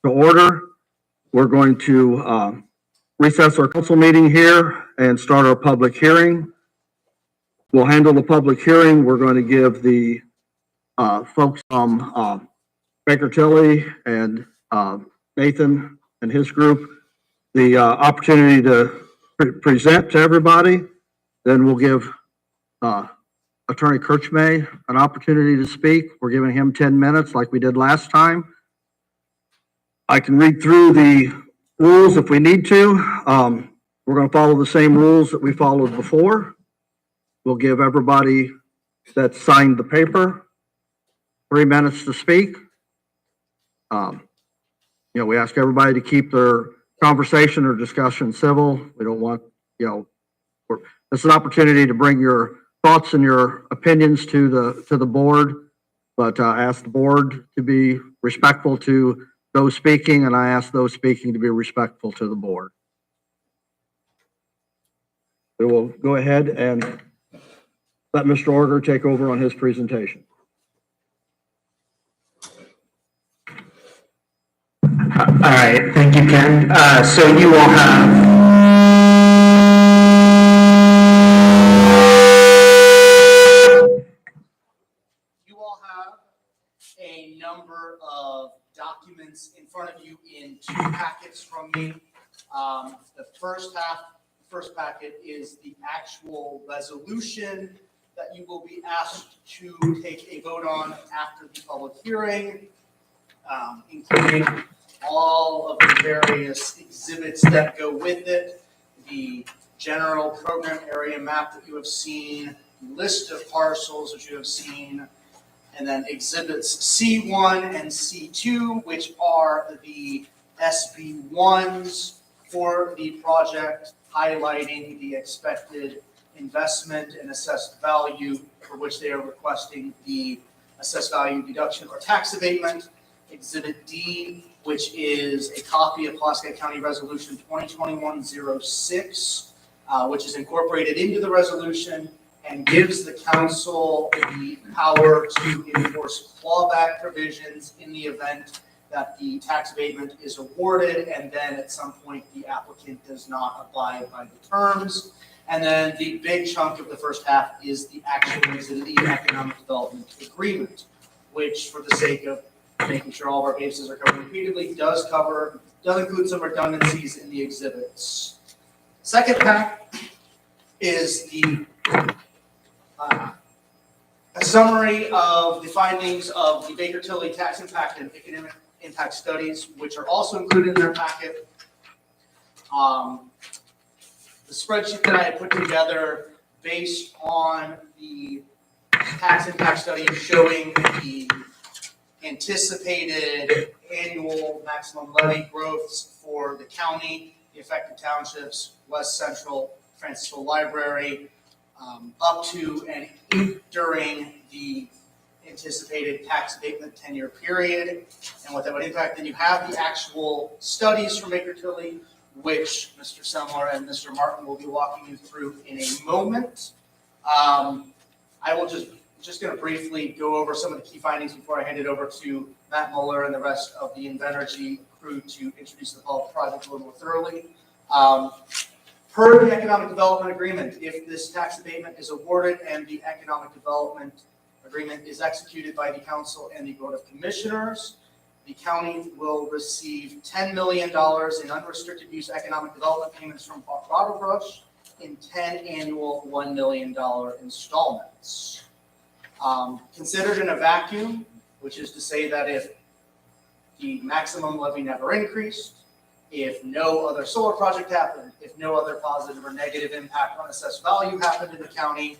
to order. We're going to recess our council meeting here and start our public hearing. We'll handle the public hearing. We're going to give the folks from Baker Tilly and Nathan and his group the opportunity to present to everybody. Then we'll give Attorney Kirchmay an opportunity to speak. We're giving him 10 minutes like we did last time. I can read through the rules if we need to. We're going to follow the same rules that we followed before. We'll give everybody that signed the paper 3 minutes to speak. We ask everybody to keep their conversation or discussion civil. We don't want, this is an opportunity to bring your thoughts and your opinions to the board, but ask the board to be respectful to those speaking, and I ask those speaking to be respectful to the board. We will go ahead and let Mr. Orger take over on his presentation. All right, thank you, Ken. So you all have a number of documents in front of you in 2 packets from me. The first packet is the actual resolution that you will be asked to take a vote on after the public hearing, including all of the various exhibits that go with it, the general program area map that you have seen, list of parcels that you have seen, and then exhibits C1 and C2, which are the SB1s for the project, highlighting the expected investment and assessed value for which they are requesting the assessed value deduction or tax abatement. Exhibit D, which is a copy of Pulaski County Resolution 2021-06, which is incorporated into the resolution and gives the council the power to enforce clawback provisions in the event that the tax abatement is awarded and then at some point the applicant does not abide by the terms. And then the big chunk of the first half is the actual exhibit, the economic development agreement, which, for the sake of making sure all of our bases are covered repeatedly, does include some redundancies in the exhibits. Second pack is a summary of the findings of the Baker Tilly tax impact and economic impact studies, which are also included in their packet. The spreadsheet that I had put together based on the tax impact study showing the anticipated annual maximum levy growths for the county, the affected townships, West Central, Francisco Library, up to and during the anticipated tax abatement 10-year period, and what that would impact. Then you have the actual studies from Baker Tilly, which Mr. Semler and Mr. Martin will be walking you through in a moment. I will just going to briefly go over some of the key findings before I hand it over to Matt Muller and the rest of the Invenergy crew to introduce the project a little more thoroughly. Per the Economic Development Agreement, if this tax abatement is awarded and the Economic Development Agreement is executed by the Council and the Board of Commissioners, the county will receive $10 million in unrestricted use economic development payments from Bottlebrush in 10 annual $1 million installments. Considered in a vacuum, which is to say that if the maximum levy never increased, if no other solar project happened, if no other positive or negative impact on assessed value happened in the county,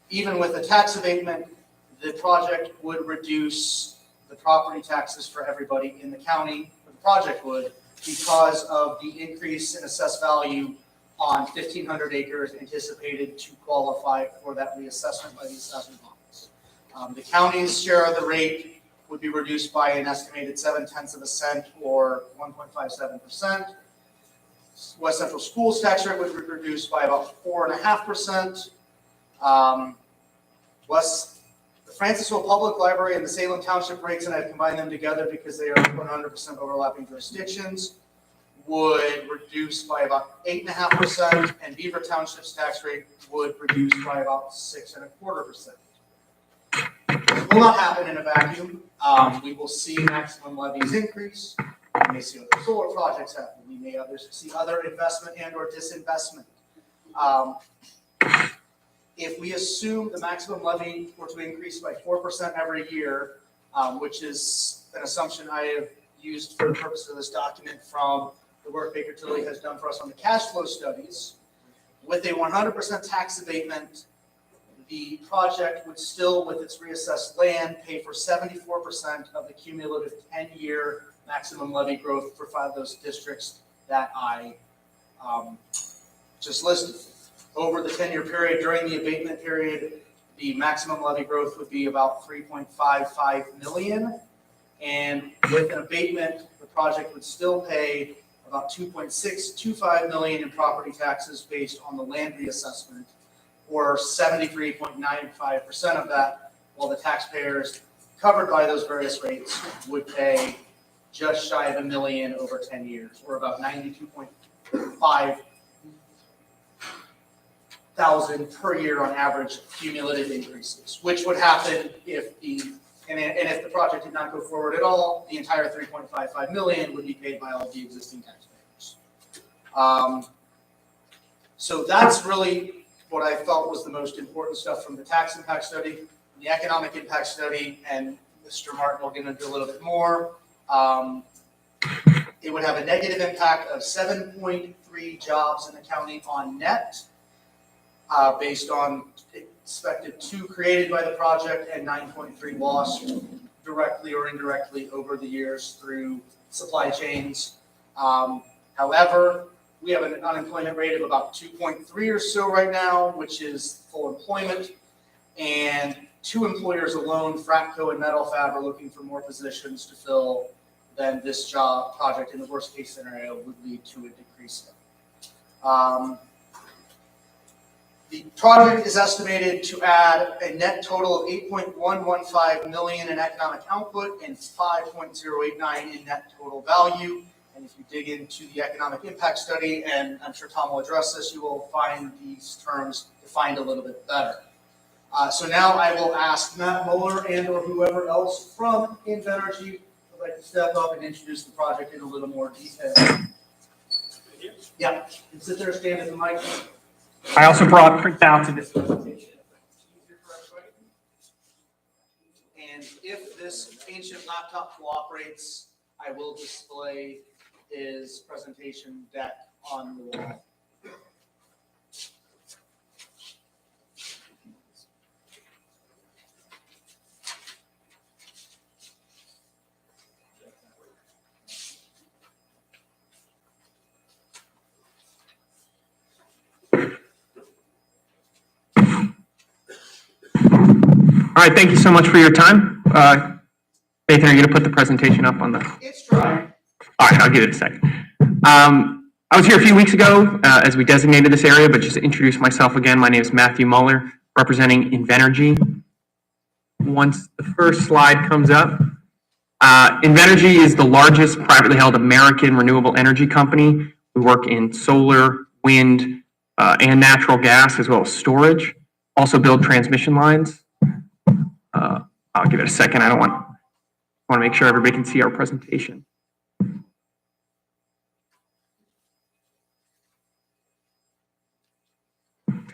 even with a tax abatement, the project would reduce the property taxes for everybody in the county, or the project would, because of the increase in assessed value on 1,500 acres anticipated to qualify for that reassessment by the assessment office. The county's share of the rate would be reduced by an estimated 0.7 cents or 1.57%. West Central Schools tax rate would be reduced by about 4.5%. The Francisville Public Library and the Salem Township rates, and I've combined them together because they are 100% overlapping jurisdictions, would reduce by about 8.5%, and Beaver Township's tax rate would reduce by about 6.25%. This will not happen in a vacuum. We will see maximum levies increase. We may see other solar projects happen. We may see other investment and or disinvestment. If we assume the maximum levy were to increase by 4% every year, which is an assumption I have used for the purpose of this document from the work Baker Tilly has done for us on the cash flow studies, with a 100% tax abatement, the project would still, with its reassessed land, pay for 74% of the cumulative 10-year maximum levy growth for 5 of those districts that I just listed. Over the 10-year period, during the abatement period, the maximum levy growth would be about 3.55 million. And with an abatement, the project would still pay about 2.625 million in property taxes based on the land reassessment, or 73.95% of that, while the taxpayers covered by those various rates would pay just shy of $1 million over 10 years, or about 92.5 thousand per year on average cumulative increases, which would happen if if the project did not go forward at all, the entire 3.55 million would be paid by all of the existing taxpayers. So that's really what I felt was the most important stuff from the tax impact study, the economic impact study, and Mr. Martin will get into a little bit more. It would have a negative impact of 7.3 jobs in the county on net, based on expected 2 created by the project and 9.3 lost directly or indirectly over the years through supply chains. However, we have an unemployment rate of about 2.3 or so right now, which is full employment, and 2 employers alone, Fratco and Metal Fab, are looking for more positions to fill than this job project in the worst case scenario would lead to a decrease in. The project is estimated to add a net total of 8.115 million in economic output and 5.089 in net total value. And if you dig into the economic impact study, and I'm sure Tom will address this, you will find these terms defined a little bit better. So now I will ask Matt Mueller and or whoever else from Invenergy would like to step up and introduce the project in a little more detail. Yeah, and sit there, stand at the mic. I also brought printouts of this presentation. And if this ancient laptop cooperates, I will display his presentation deck on the wall. All right, thank you so much for your time. Nathan, are you going to put the presentation up on the? It's dry. All right, I'll give it a second. I was here a few weeks ago as we designated this area, but just to introduce myself again, my name is Matthew Mueller, representing Invenergy. Once the first slide comes up, Invenergy is the largest privately held American renewable energy company. We work in solar, wind, and natural gas, as well as storage. Also build transmission lines. I'll give it a second. I want to make sure everybody can see our presentation.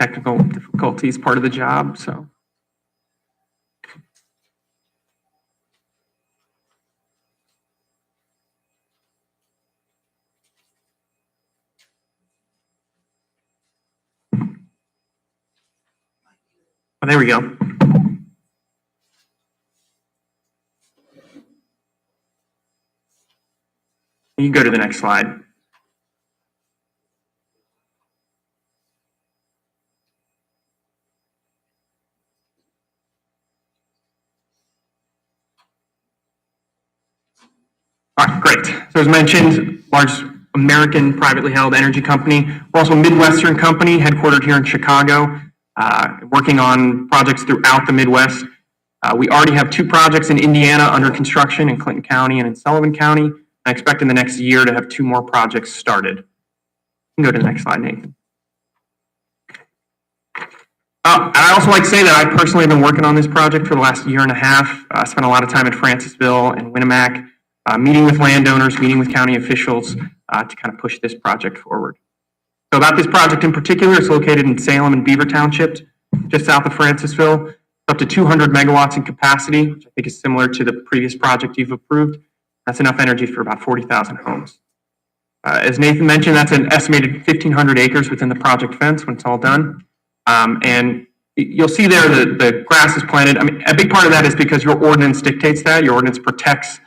Technical difficulties, part of the job, so. Oh, there we go. You can go to the next slide. All right, great. So as mentioned, large American privately held energy company. We're also a Midwestern company headquartered here in Chicago, working on projects throughout the Midwest. We already have 2 projects in Indiana under construction in Clinton County and in Sullivan County. I expect in the next year to have 2 more projects started. You can go to the next slide, Nathan. I'd also like to say that I personally have been working on this project for the last year and a half. I spent a lot of time in Francisville and Winnemac, meeting with landowners, meeting with county officials to kind of push this project forward. So about this project in particular, it's located in Salem and Beaver Townships, just south of Francisville. It's up to 200 megawatts in capacity, which I think is similar to the previous project you've approved. That's enough energy for about 40,000 homes. As Nathan mentioned, that's an estimated 1,500 acres within the project fence when it's all done. And you'll see there the grass is planted. I mean, a big part of that is because your ordinance dictates that. Your ordinance protects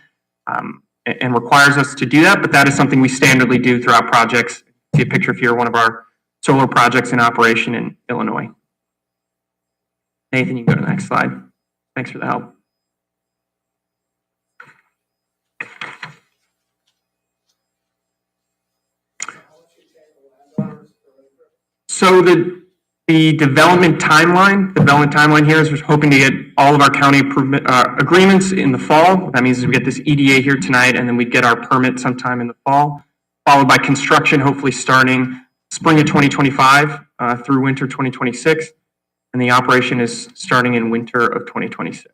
and requires us to do that, but that is something we standardly do throughout projects. See a picture here of one of our solar projects in operation in Illinois. Nathan, you can go to the next slide. Thanks for the help. So the development timeline here is we're hoping to get all of our county improvement agreements in the fall. What that means is we get this EDA here tonight, and then we get our permit sometime in the fall, followed by construction, hopefully starting spring of 2025 through winter 2026, and the operation is starting in winter of 2026.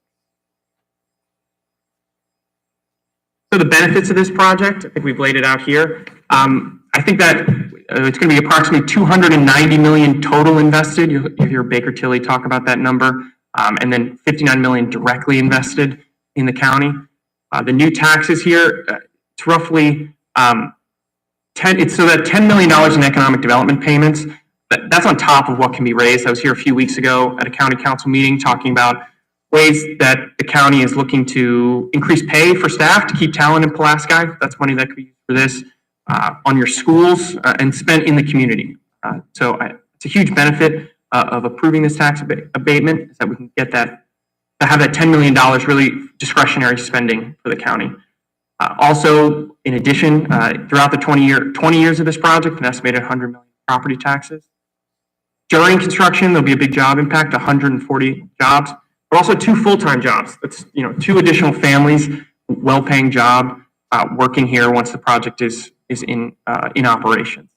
So the benefits of this project, I think we've laid it out here. I think that it's going to be approximately $290 million total invested. You'll hear Baker Tilly talk about that number, and then $59 million directly invested in the county. The new taxes here, it's roughly so that $10 million in economic development payments. That's on top of what can be raised. I was here a few weeks ago at a county council meeting talking about ways that the county is looking to increase pay for staff to keep talent in Pulaski. That's money that could be used for this. On your schools and spent in the community. So it's a huge benefit of approving this tax abatement is that we can get that, to have that $10 million really discretionary spending for the county. Also, in addition, throughout the 20 years of this project, an estimated $100 million property taxes. During construction, there'll be a big job impact, 140 jobs, but also 2 full-time jobs. That's 2 additional families, well-paying job working here once the project is in operations.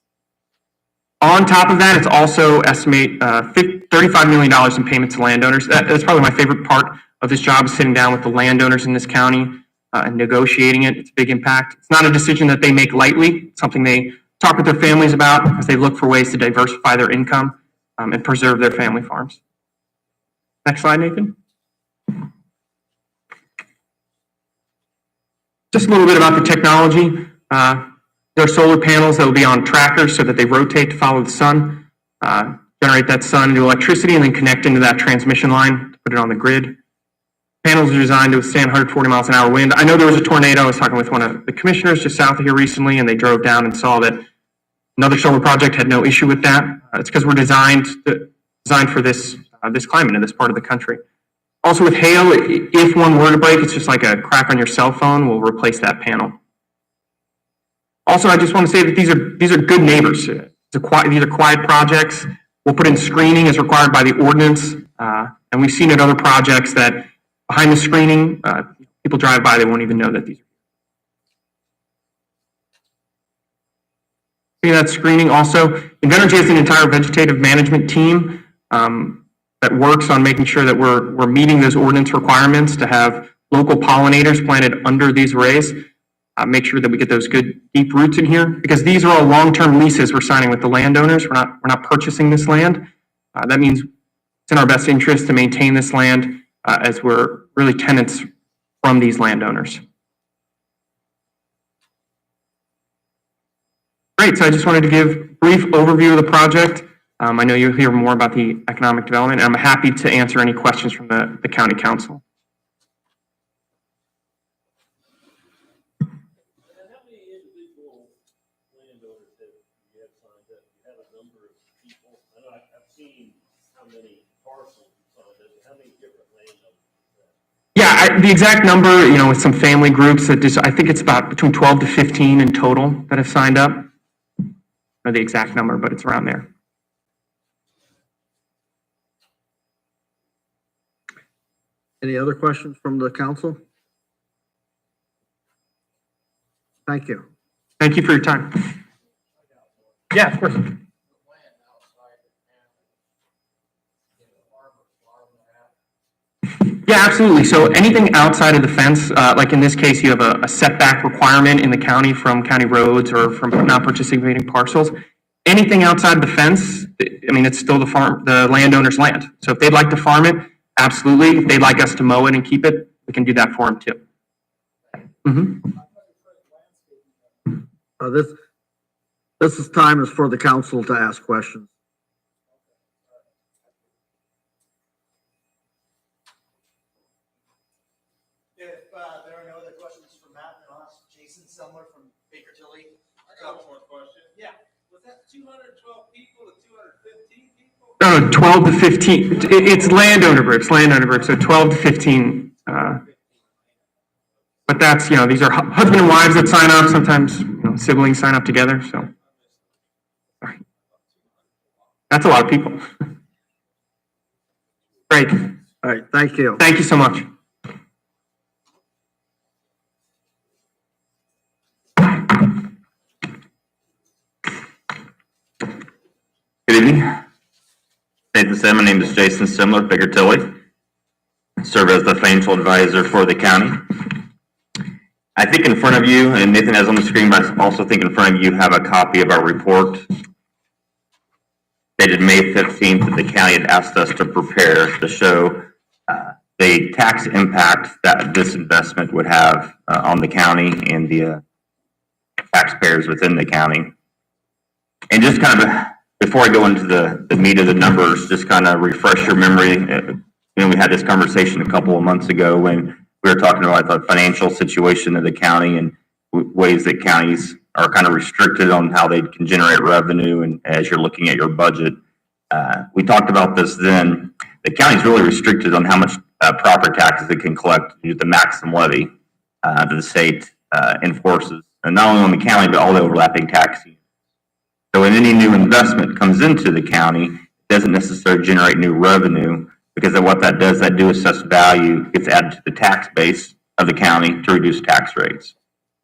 On top of that, it's also estimate $35 million in payments to landowners. That's probably my favorite part of this job, is sitting down with the landowners in this county and negotiating it. It's a big impact. It's not a decision that they make lightly. It's something they talk with their families about as they look for ways to diversify their income and preserve their family farms. Next slide, Nathan. Just a little bit about the technology. There are solar panels that will be on trackers so that they rotate to follow the sun, generate that sun into electricity, and then connect into that transmission line to put it on the grid. Panels are designed to withstand 140 miles an hour wind. I know there was a tornado. I was talking with one of the commissioners just south of here recently, and they drove down and saw that another solar project had no issue with that. It's because we're designed for this climate in this part of the country. Also with hail, if one were to break, it's just like a crack on your cell phone. We'll replace that panel. Also, I just want to say that these are good neighbors. These are quiet projects. We'll put in screening as required by the ordinance, and we've seen at other projects that behind the screening, people drive by, they won't even know that these are. See that screening also. Invenergy has an entire vegetative management team that works on making sure that we're meeting those ordinance requirements to have local pollinators planted under these arrays. Make sure that we get those good deep roots in here, because these are all long-term leases we're signing with the landowners. We're not purchasing this land. That means it's in our best interest to maintain this land as we're really tenants from these landowners. Great, so I just wanted to give a brief overview of the project. I know you'll hear more about the economic development, and I'm happy to answer any questions from the county council. Yeah, the exact number, with some family groups, I think it's about between 12 to 15 in total that have signed up. I don't know the exact number, but it's around there. Any other questions from the council? Thank you. Thank you for your time. Yeah, of course. Yeah, absolutely. So anything outside of the fence, like in this case, you have a setback requirement in the county from county roads or from non-participating parcels. Anything outside the fence, I mean, it's still the landowner's land. So if they'd like to farm it, absolutely. If they'd like us to mow it and keep it, we can do that for them too. This time is for the council to ask questions. If there are no other questions for Matt, then I'll ask Jason Sumler from Baker Tilly. I got one more question. Yeah. Was that 212 people to 215 people? No, 12 to 15. It's landowner groups, so 12 to 15. But that's, these are husband and wives that sign up. Sometimes, siblings sign up together. So that's a lot of people. Great. All right, thank you. Thank you so much. Good evening. Nathan said, my name is Jason Simler, Baker Tilly. I serve as the financial advisor for the county. I think in front of you, and Nathan has on the screen, but I also think in front of you have a copy of our report dated May 15th that the county had asked us to prepare to show the tax impact that this investment would have on the county and the taxpayers within the county. And just kind of, before I go into the meat of the numbers, just kind of refresh your memory. We had this conversation a couple of months ago when we were talking about the financial situation of the county and ways that counties are kind of restricted on how they can generate revenue. And as you're looking at your budget, we talked about this then. The county's really restricted on how much property taxes it can collect due to the maximum levy that the state enforces. And not only on the county, but all the overlapping tax units. So when any new investment comes into the county, it doesn't necessarily generate new revenue, because of what that does, that due assessed value gets added to the tax base of the county to reduce tax rates. So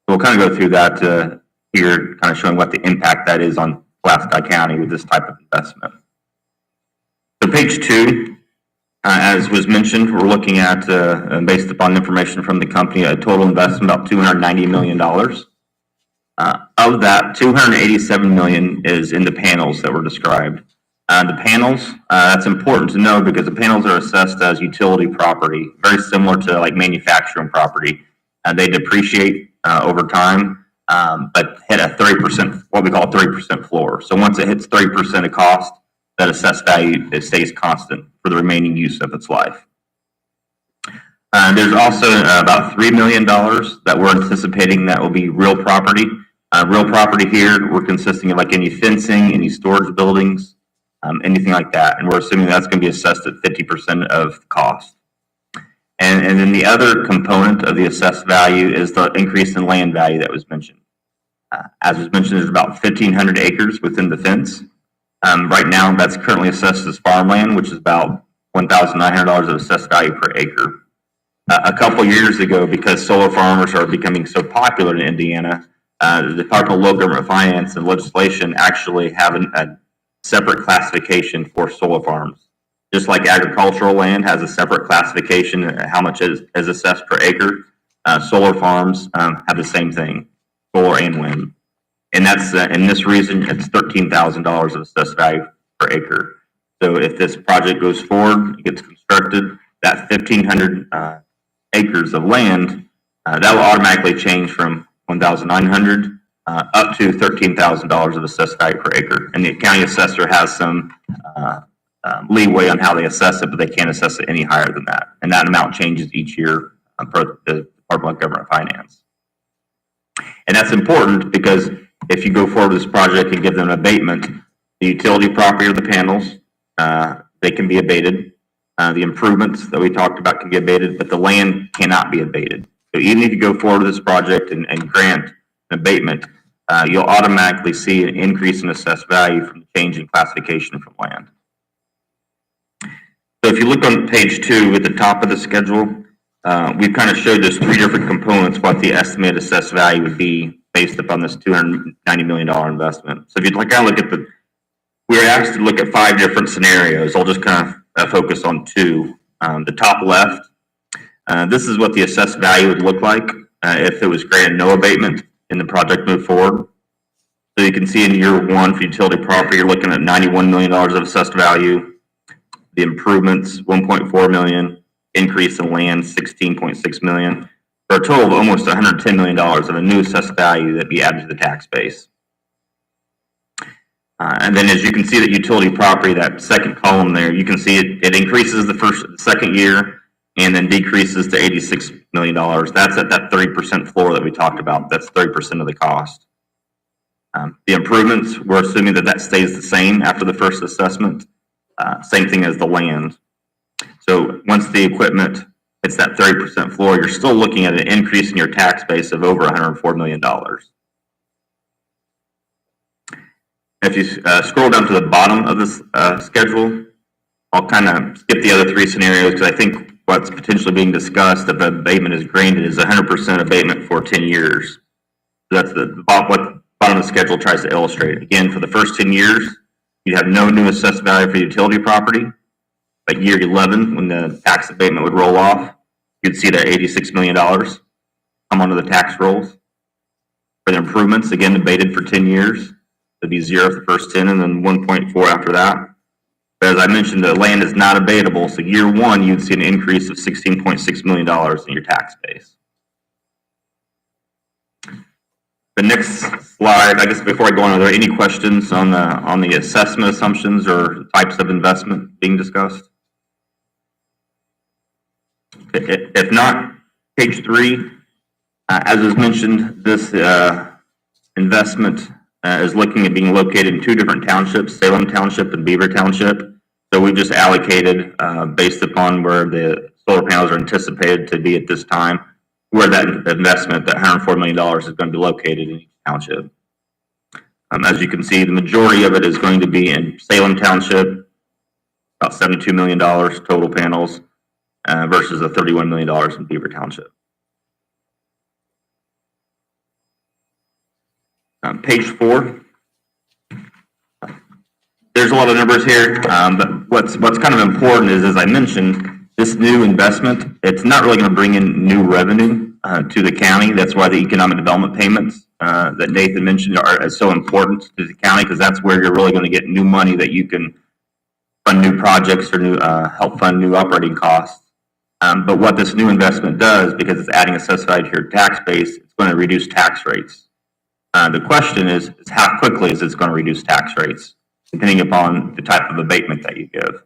we'll kind of go through that here, kind of showing what the impact that is on Pulaski County with this type of investment. So page 2, as was mentioned, we're looking at, based upon information from the company, a total investment of about $290 million. Of that, $287 million is in the panels that were described. The panels, that's important to know because the panels are assessed as utility property, very similar to like manufacturing property. They depreciate over time, but hit a 30%, what we call a 30% floor. So once it hits 30% of cost, that assessed value, it stays constant for the remaining use of its life. There's also about $3 million that we're anticipating that will be real property. Real property here, we're consisting of like any fencing, any storage buildings, anything like that. And we're assuming that's going to be assessed at 50% of the cost. And then the other component of the assessed value is the increase in land value that was mentioned. As was mentioned, there's about 1,500 acres within the fence. Right now, that's currently assessed as farmland, which is about $1,900 of assessed value per acre. A couple years ago, because solar farmers are becoming so popular in Indiana, the Department of Local Government Finance and legislation actually have a separate classification for solar farms. Just like agricultural land has a separate classification, how much is assessed per acre, solar farms have the same thing, solar and wind. And that's, in this region, it's $13,000 of assessed value per acre. So if this project goes forward, it gets constructed, that 1,500 acres of land, that will automatically change from $1,900 up to $13,000 of assessed value per acre. And the county assessor has some leeway on how they assess it, but they can't assess it any higher than that. And that amount changes each year per the Department of Government Finance. And that's important because if you go forward with this project and give them an abatement, the utility property or the panels, they can be abated. The improvements that we talked about can be abated, but the land cannot be abated. So even if you go forward with this project and grant an abatement, you'll automatically see an increase in assessed value from the change in classification from land. So if you look on page 2 at the top of the schedule, we've kind of showed those 3 different components, what the estimated assessed value would be based upon this $290 million investment. So if you'd like to look at we were asked to look at 5 different scenarios. I'll just kind of focus on 2. The top left, this is what the assessed value would look like if it was granted no abatement and the project moved forward. So you can see in year 1 for utility property, you're looking at $91 million of assessed value. The improvements, $1.4 million. Increase in land, $16.6 million. For a total of almost $110 million of a new assessed value that be added to the tax base. And then as you can see that utility property, that second column there, you can see it increases the second year and then decreases to $86 million. That's at that 30% floor that we talked about. That's 30% of the cost. The improvements, we're assuming that stays the same after the first assessment. Same thing as the land. So once the equipment hits that 30% floor, you're still looking at an increase in your tax base of over $104 million. If you scroll down to the bottom of this schedule, I'll kind of skip the other 3 scenarios because I think what's potentially being discussed if abatement is granted is 100% abatement for 10 years. So that's what the bottom of the schedule tries to illustrate. Again, for the first 10 years, you have no new assessed value for utility property. But year 11, when the tax abatement would roll off, you'd see that $86 million come onto the tax rolls. For the improvements, again, abated for 10 years. It'd be 0 for the first 10 and then 1.4 after that. But as I mentioned, the land is not abatable, so year 1, you'd see an increase of $16.6 million in your tax base. The next slide, I guess before I go on, are there any questions on the assessment assumptions or types of investment being discussed? If not, page 3, as was mentioned, this investment is looking at being located in 2 different townships, Salem Township and Beaver Township. So we just allocated, based upon where the solar panels are anticipated to be at this time, where that investment, that $104 million is going to be located in each township. As you can see, the majority of it is going to be in Salem Township, about $72 million total panels, versus the $31 million in Beaver Township. Page 4. There's a lot of numbers here, but what's kind of important is, as I mentioned, this new investment, it's not really going to bring in new revenue to the county. That's why the economic development payments that Nathan mentioned are so important to the county, because that's where you're really going to get new money that you can fund new projects or help fund new operating costs. But what this new investment does, because it's adding assessed value to your tax base, it's going to reduce tax rates. The question is how quickly is it going to reduce tax rates, depending upon the type of abatement that you give.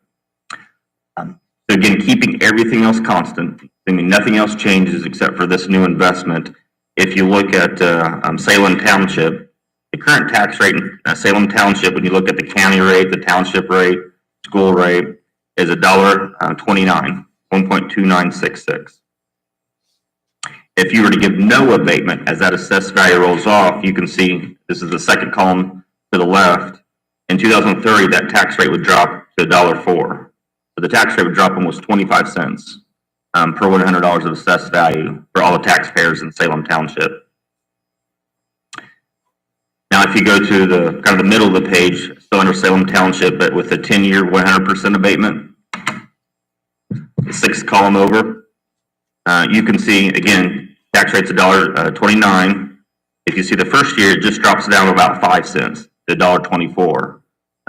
So again, keeping everything else constant, I mean, nothing else changes except for this new investment. If you look at Salem Township, the current tax rate in Salem Township, when you look at the county rate, the township rate, school rate, is $1.29, 1.2966. If you were to give no abatement as that assessed value rolls off, you can see this is the second column to the left. In 2030, that tax rate would drop to $1.04. So the tax rate would drop almost 25 cents per $100 of assessed value for all the taxpayers in Salem Township. Now, if you go to the kind of the middle of the page, still under Salem Township, but with a 10-year 100% abatement, the 6th column over, you can see, again, tax rate's $1.29. If you see the first year, it just drops down about 5 cents to $1.24.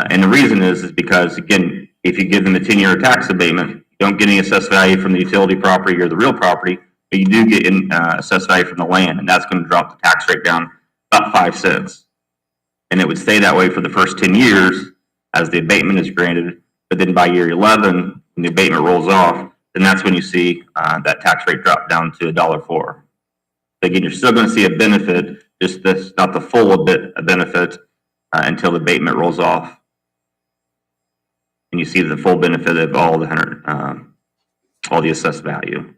And the reason is because, again, if you give them a 10-year tax abatement, you don't get any assessed value from the utility property or the real property, but you do get assessed value from the land, and that's going to drop the tax rate down about 5 cents. And it would stay that way for the first 10 years as the abatement is granted, but then by year 11, when the abatement rolls off, then that's when you see that tax rate drop down to $1.04. Again, you're still going to see a benefit, just this, not the full benefit until the abatement rolls off. And you see the full benefit of all the assessed value.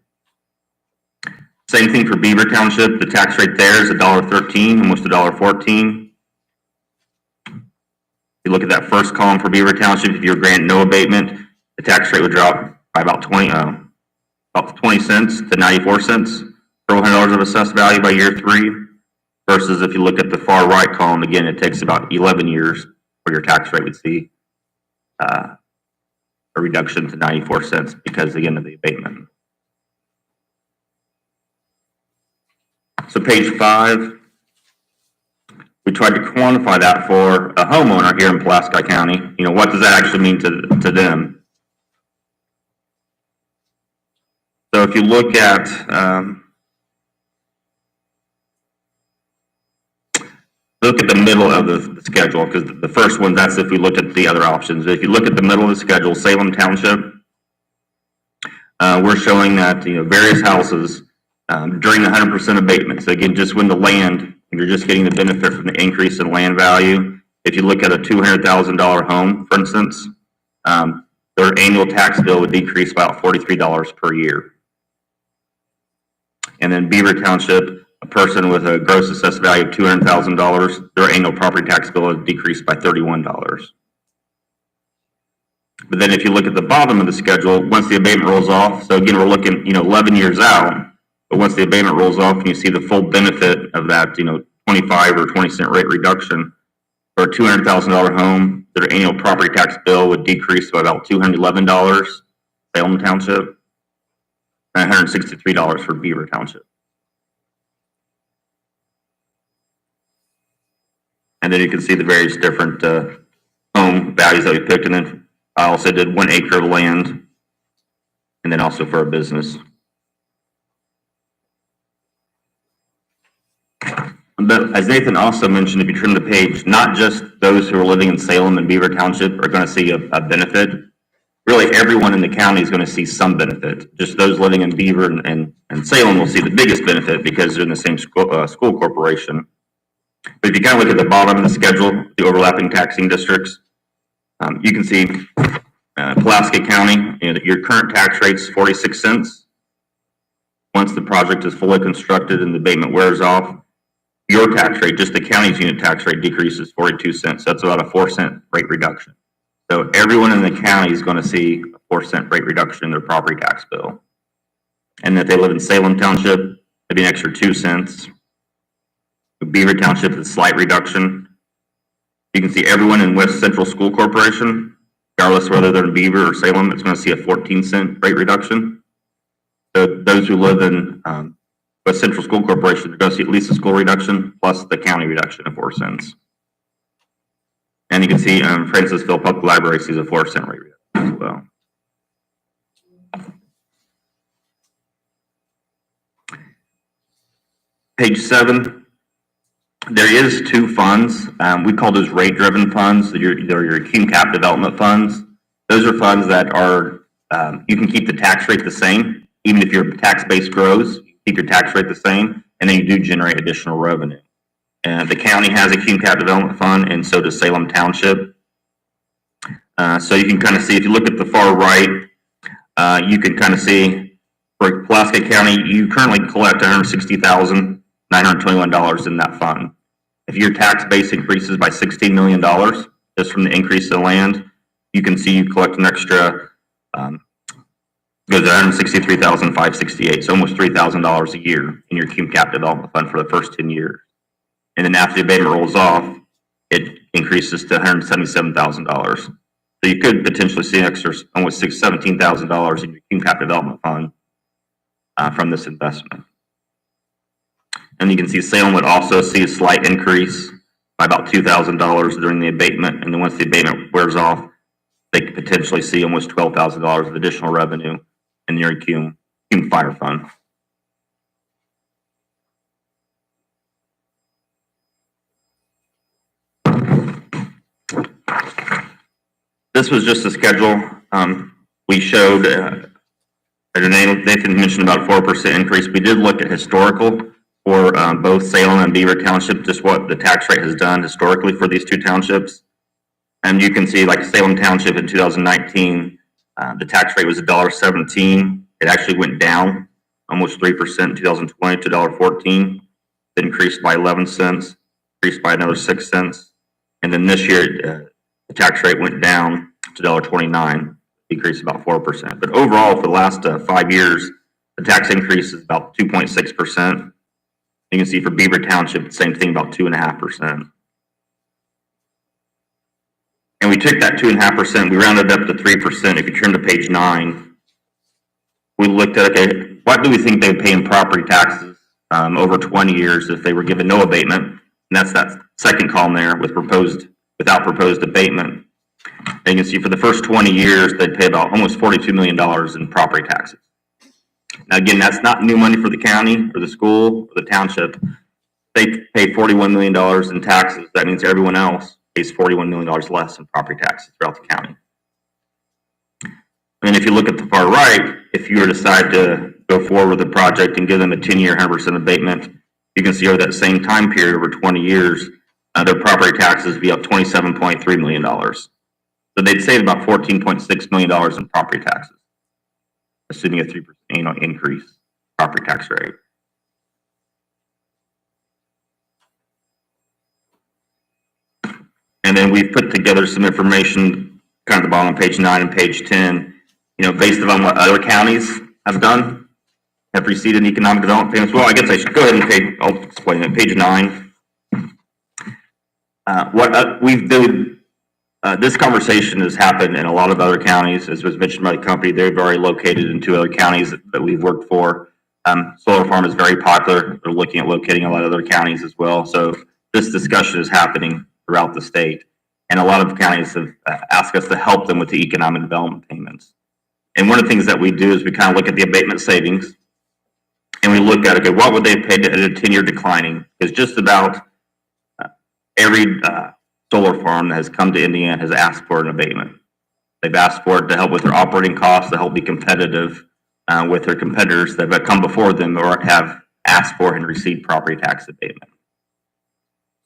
Same thing for Beaver Township. The tax rate there is $1.13, almost $1.14. You look at that first column for Beaver Township, if you're granted no abatement, the tax rate would drop by about 20 cents to 94 cents per $100 of assessed value by year 3. Versus if you look at the far right column, again, it takes about 11 years where your tax rate would see a reduction to 94 cents because, again, of the abatement. So page 5, we tried to quantify that for a homeowner here in Pulaski County. You know, what does that actually mean to them? So if you look at the middle of the schedule, because the first one, that's if we looked at the other options. If you look at the middle of the schedule, Salem Township, we're showing that, you know, various houses during the 100% abatement. So again, just when the land, you're just getting the benefit from the increase in land value. If you look at a $200,000 home, for instance, their annual tax bill would decrease by about $43 per year. And then Beaver Township, a person with a gross assessed value of $200,000, their annual property tax bill would decrease by $31. But then if you look at the bottom of the schedule, once the abatement rolls off, so again, we're looking, you know, 11 years out, but once the abatement rolls off and you see the full benefit of that, you know, 25 or 20 cent rate reduction for a $200,000 home, their annual property tax bill would decrease by about $211, Salem Township, and $163 for Beaver Township. And then you can see the various different home values that we picked. And then I also did 1 acre of land, and then also for a business. But as Nathan also mentioned, if you trim the page, not just those who are living in Salem and Beaver Township are going to see a benefit. Really, everyone in the county is going to see some benefit. Just those living in Beaver and Salem will see the biggest benefit because they're in the same school corporation. But if you kind of look at the bottom of the schedule, the overlapping taxing districts, you can see Pulaski County, you know, your current tax rate is 46 cents. Once the project is fully constructed and the abatement wears off, your tax rate, just the county's unit tax rate, decreases 42 cents. That's about a 4 cent rate reduction. So everyone in the county is going to see a 4 cent rate reduction in their property tax bill. And if they live in Salem Township, it'd be an extra 2 cents. Beaver Township is a slight reduction. You can see everyone in West Central School Corporation, regardless whether they're in Beaver or Salem, it's going to see a 14 cent rate reduction. So those who live in West Central School Corporation are going to see at least a school reduction plus the county reduction of 4 cents. And you can see Francisville Public Library sees a 4 cent rate reduction as well. Page 7. There is 2 funds. We call those rate-driven funds. They're your cum cap development funds. Those are funds that are, you can keep the tax rate the same. Even if your tax base grows, you keep your tax rate the same, and then you do generate additional revenue. And the county has a cum cap development fund, and so does Salem Township. So you can kind of see, if you look at the far right, you can kind of see for Pulaski County, you currently collect $160,921 in that fund. If your tax base increases by $16 million just from the increase in land, you can see you collect an extra, goes to $163,568, so almost $3,000 a year in your cum cap development fund for the first 10 years. And then after the abatement rolls off, it increases to $177,000. So you could potentially see an extra almost $17,000 in your cum cap development fund from this investment. And you can see Salem would also see a slight increase by about $2,000 during the abatement. And then once the abatement wears off, they could potentially see almost $12,000 of additional revenue in your cum fire fund. This was just a schedule. We showed, Nathan mentioned about a 4% increase. We did look at historical for both Salem and Beaver Township, just what the tax rate has done historically for these 2 townships. And you can see, like Salem Township in 2019, the tax rate was $1.17. It actually went down almost 3% in 2020 to $1.14. It increased by 11 cents, increased by another 6 cents. And then this year, the tax rate went down to $1.29. decrease about 4%. But overall, for the last 5 years, the tax increase is about 2.6%. You can see for Beaver Township, the same thing, about 2.5%. And we took that 2.5%, we rounded up to 3%. If you turn to page 9, we looked at, okay, what do we think they would pay in property taxes over 20 years if they were given no abatement? And that's that second column there without proposed abatement. And you can see for the first 20 years, they'd pay about almost $42 million in property taxes. Now, again, that's not new money for the county or the school or the township. They pay $41 million in taxes. That means everyone else pays $41 million less in property taxes throughout the county. And if you look at the far right, if you were to decide to go forward with the project and give them a 10-year 100% abatement, you can see over that same time period, over 20 years, their property taxes would be up $27.3 million. So they'd save about $14.6 million in property taxes, assuming a 3% annual increase property tax rate. And then we've put together some information, kind of the bottom of page 9 and page 10, based on what other counties have done, have received in economic development payments. Well, I guess I should go ahead and I'll explain it. Page 9. We've done, this conversation has happened in a lot of other counties, as was mentioned by the company. They've already located in 2 other counties that we've worked for. Solar farm is very popular. They're looking at locating a lot of other counties as well. So this discussion is happening throughout the state. And a lot of counties have asked us to help them with the economic development payments. And one of the things that we do is we kind of look at the abatement savings and we look at, okay, what would they pay at a 10-year declining? Because just about every solar farm that has come to Indiana has asked for an abatement. They've asked for it to help with their operating costs, to help be competitive with their competitors that have come before them or have asked for and received property tax abatement.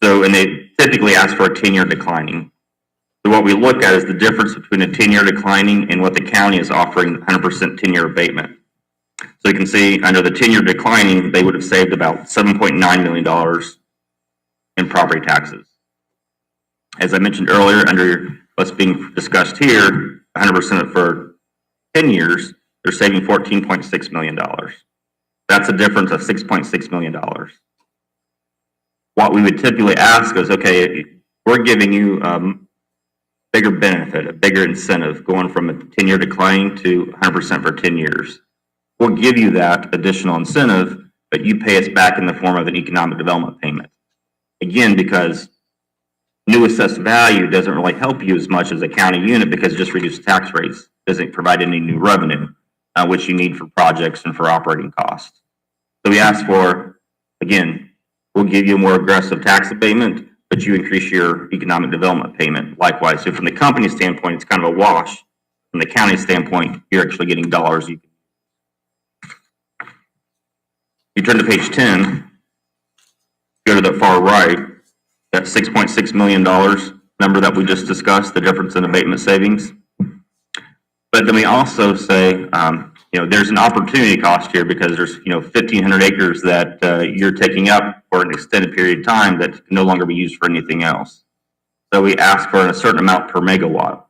So, and they typically ask for a 10-year declining. So what we look at is the difference between a 10-year declining and what the county is offering 100% 10-year abatement. So you can see under the 10-year declining, they would have saved about $7.9 million in property taxes. As I mentioned earlier, under what's being discussed here, 100% for 10 years, they're saving $14.6 million. That's a difference of $6.6 million. What we would typically ask is, okay, we're giving you bigger benefit, a bigger incentive going from a 10-year declining to 100% for 10 years. We'll give you that additional incentive, but you pay us back in the form of an economic development payment. Again, because new assessed value doesn't really help you as much as a county unit because it just reduces tax rates, doesn't provide any new revenue, which you need for projects and for operating costs. So we ask for, again, we'll give you a more aggressive tax abatement, but you increase your economic development payment likewise. So from the company standpoint, it's kind of a wash. From the county standpoint, you're actually getting dollars. You turn to page 10, go to the far right, that $6.6 million number that we just discussed, the difference in abatement savings. But then we also say, there's an opportunity cost here because there's, 1,500 acres that you're taking up for an extended period of time that can no longer be used for anything else. So we ask for a certain amount per megawatt.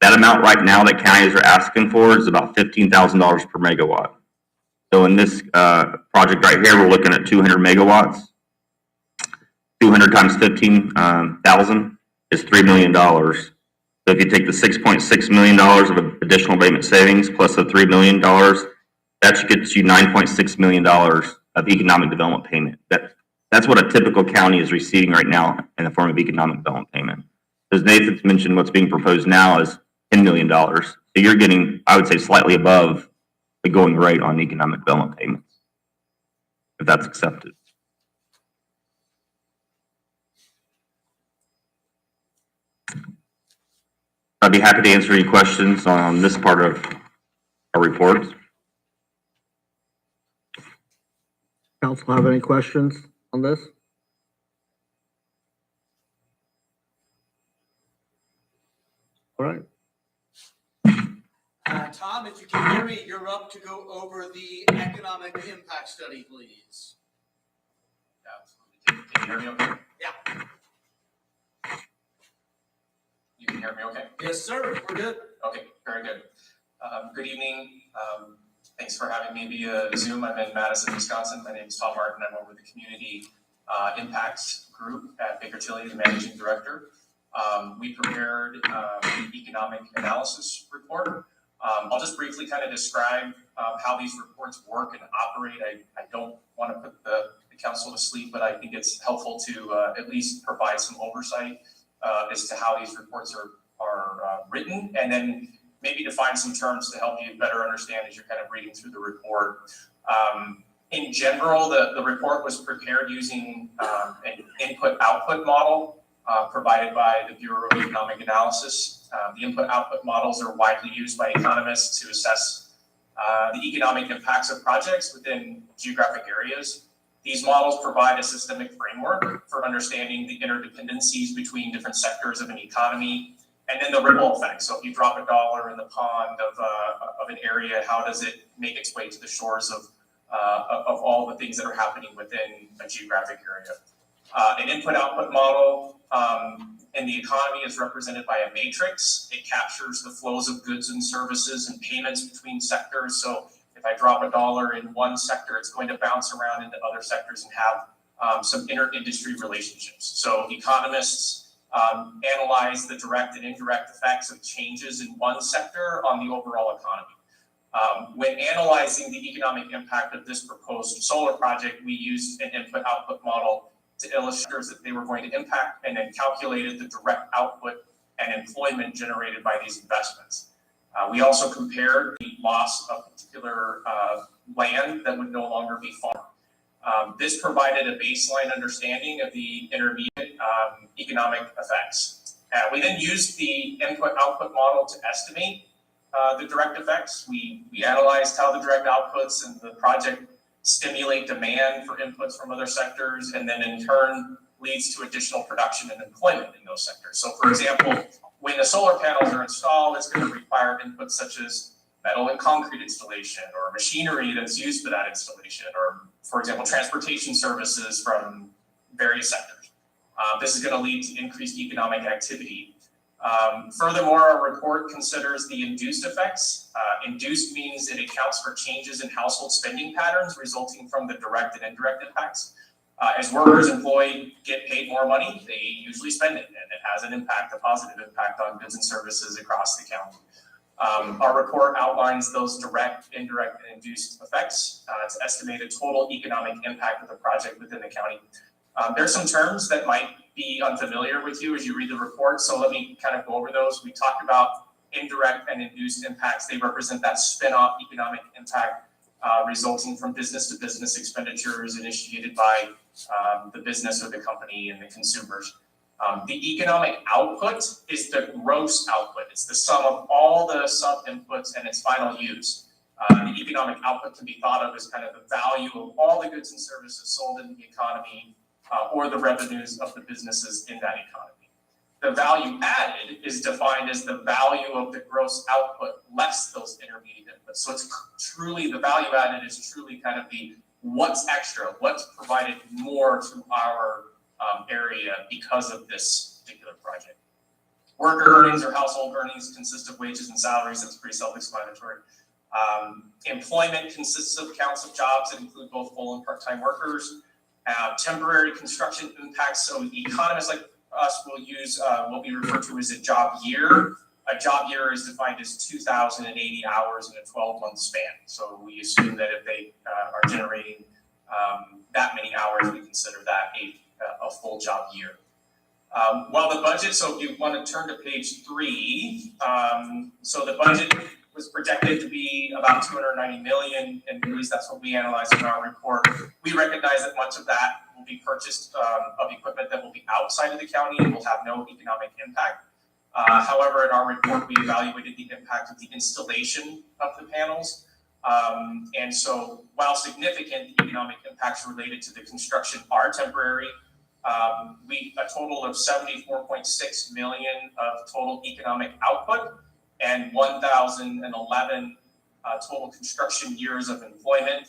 That amount right now that counties are asking for is about $15,000 per megawatt. So in this project right here, we're looking at 200 megawatts. 200 times 15,000 is $3 million. So if you take the $6.6 million of additional abatement savings plus the $3 million, that gets you $9.6 million of economic development payment. That's what a typical county is receiving right now in the form of economic development payment. As Nathan's mentioned, what's being proposed now is $10 million. So you're getting, I would say, slightly above the going rate on economic development payments, if that's accepted. I'd be happy to answer any questions on this part of our report. Council have any questions on this? All right. Tom, if you can hear me, you're up to go over the economic impact study, please. Can you hear me okay? Yeah. You can hear me okay? Yes, sir. We're good. Okay, very good. Good evening. Thanks for having me via Zoom. I'm in Madison, Wisconsin. My name is Tom Martin. I'm over the Community Impacts Group at Baker Tilly, the Managing Director. We prepared the economic analysis report. I'll just briefly kind of describe how these reports work and operate. I don't want to put the council to sleep, but I think it's helpful to at least provide some oversight as to how these reports are written, and then maybe define some terms to help you better understand as you're kind of reading through the report. In general, the report was prepared using an input-output model provided by the Bureau of Economic Analysis. The input-output models are widely used by economists to assess the economic impacts of projects within geographic areas. These models provide a systemic framework for understanding the interdependencies between different sectors of an economy, and then the ripple effect. So if you drop $1 in the pond of an area, how does it make its way to the shores of all the things that are happening within a geographic area? An input-output model in the economy is represented by a matrix. It captures the flows of goods and services and payments between sectors. So if I drop $1 in one sector, it's going to bounce around into other sectors and have some inter-industry relationships. So economists analyze the direct and indirect effects of changes in one sector on the overall economy. When analyzing the economic impact of this proposed solar project, we used an input-output model to illustrate that they were going to impact, and then calculated the direct output and employment generated by these investments. We also compared the loss of particular land that would no longer be farmed. This provided a baseline understanding of the intermediate economic effects. We then used the input-output model to estimate the direct effects. We analyzed how the direct outputs and the project stimulate demand for inputs from other sectors, and then in turn leads to additional production and employment in those sectors. So for example, when the solar panels are installed, it's going to require inputs such as metal and concrete installation, or machinery that's used for that installation, or for example, transportation services from various sectors. This is going to lead to increased economic activity. Furthermore, our report considers the induced effects. Induced means it accounts for changes in household spending patterns resulting from the direct and indirect impacts. As workers employed get paid more money, they usually spend it, and it has an impact, a positive impact on goods and services across the county. Our report outlines those direct, indirect, and induced effects. It's estimated total economic impact of the project within the county. There's some terms that might be unfamiliar with you as you read the report, so let me kind of go over those. We talked about indirect and induced impacts. They represent that spin-off economic impact resulting from business-to-business expenditures initiated by the business or the company and the consumers. The economic output is the gross output. It's the sum of all the sub-inputs and its final use. The economic output can be thought of as kind of the value of all the goods and services sold in the economy or the revenues of the businesses in that economy. The value added is defined as the value of the gross output less those intermediate inputs. So it's truly, the value added is truly kind of the what's extra, what's provided more to our area because of this particular project. Worker earnings or household earnings consist of wages and salaries. That's pretty self-explanatory. Employment consists of counts of jobs that include both full and part-time workers. Temporary construction impacts. So economists like us will use what we refer to as a job year. A job year is defined as 2,080 hours in a 12-month span. So we assume that if they are generating that many hours, we consider that a full job year. While the budget, so if you want to turn to page 3, so the budget was projected to be about $290 million, and at least that's what we analyzed in our report. We recognize that much of that will be purchased of equipment that will be outside of the county and will have no economic impact. However, in our report, we evaluated the impact of the installation of the panels. And so while significant, the economic impacts related to the construction are temporary. A total of 74.6 million of total economic output and 1,011 total construction years of employment,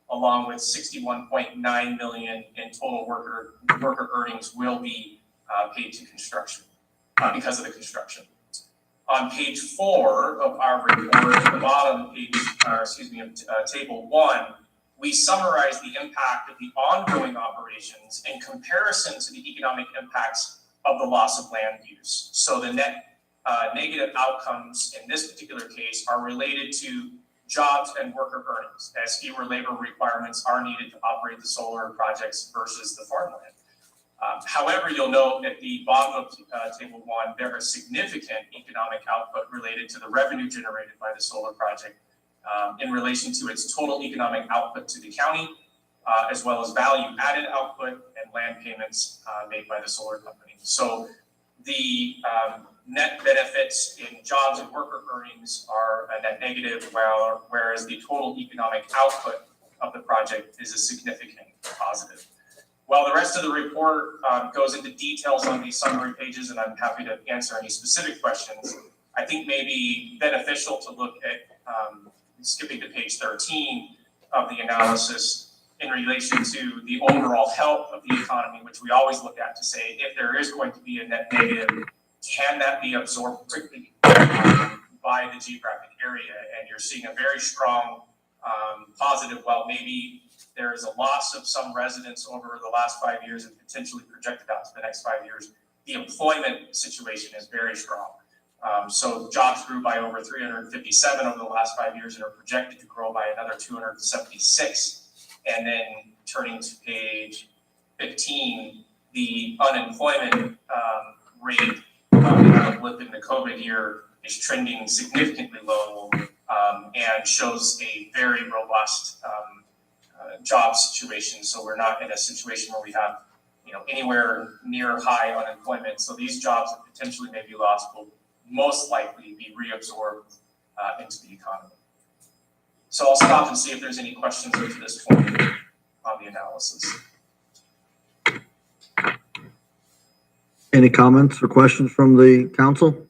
along with 61.9 million in total worker earnings will be paid to construction because of the construction. On page 4 of our report, at the bottom page, table 1, we summarize the impact of the ongoing operations in comparison to the economic impacts of the loss of land use. So the net negative outcomes in this particular case are related to jobs and worker earnings, as fewer labor requirements are needed to operate the solar projects versus the farmland. However, you'll note at the bottom of table 1, there is significant economic output related to the revenue generated by the solar project in relation to its total economic output to the county, as well as value added output and land payments made by the solar company. So the net benefits in jobs and worker earnings are a net negative, whereas the total economic output of the project is a significant positive. While the rest of the report goes into details on these summary pages, and I'm happy to answer any specific questions, I think maybe beneficial to look at, skipping to page 13 of the analysis in relation to the overall health of the economy, which we always look at to say, if there is going to be a net negative, can that be absorbed quickly by the geographic area? And you're seeing a very strong positive, while maybe there is a loss of some residents over the last 5 years and potentially projected out to the next 5 years, the employment situation is very strong. So jobs grew by over 357 over the last 5 years and are projected to grow by another 276. And then turning to page 15, the unemployment rate within the COVID year is trending significantly low and shows a very robust job situation. So we're not in a situation where we have, anywhere near high unemployment. So these jobs that potentially may be lost will most likely be reabsorbed into the economy. So I'll stop and see if there's any questions up to this point on the analysis. Any comments or questions from the council?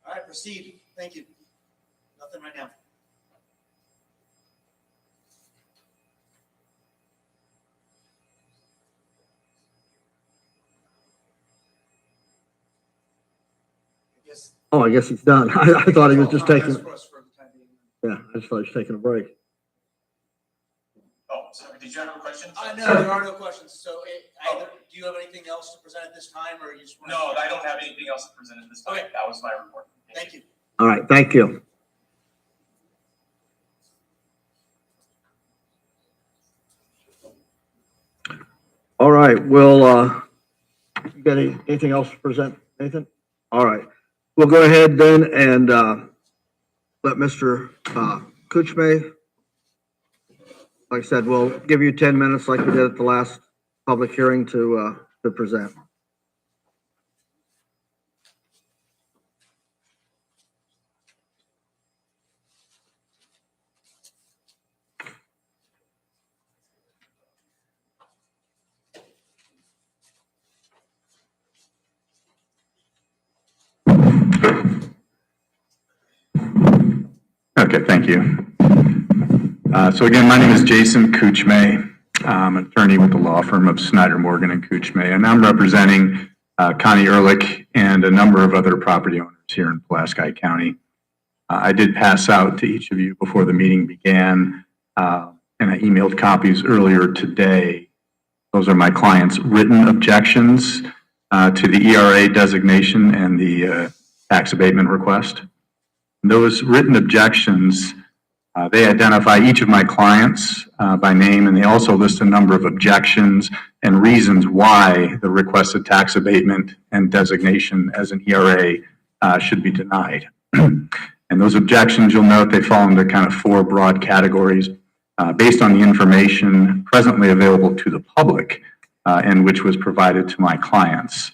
All right, proceed. Thank you. Nothing right now. Yes. Oh, I guess he's done. I thought he was just taking, That's for us for the time being. yeah, I just thought he was taking a break. Oh, sorry, did you have a question? No, there are no questions. So do you have anything else to present at this time, or you just want to? No, I don't have anything else to present at this time. Okay. That was my report. Thank you. All right, thank you. All right, you got anything else to present, Nathan? All right, we'll go ahead then and let Mr. Kuchme, like I said, we'll give you 10 minutes like we did at the last public hearing to present. Okay, thank you. So again, my name is Jason Kuchme. I'm an attorney with the law firm of Snyder, Morgan and Kuchme, and I'm representing Connie Ehrlich and a number of other property owners here in Pulaski County. I did pass out to each of you before the meeting began, and I emailed copies earlier today. Those are my clients' written objections to the E.R.A. designation and the tax abatement request. Those written objections, they identify each of my clients by name, and they also list a number of objections and reasons why the requested tax abatement and designation as an E.R.A. Should be denied. And those objections, you'll note, they fall into kind of 4 broad categories based on the information presently available to the public and which was provided to my clients.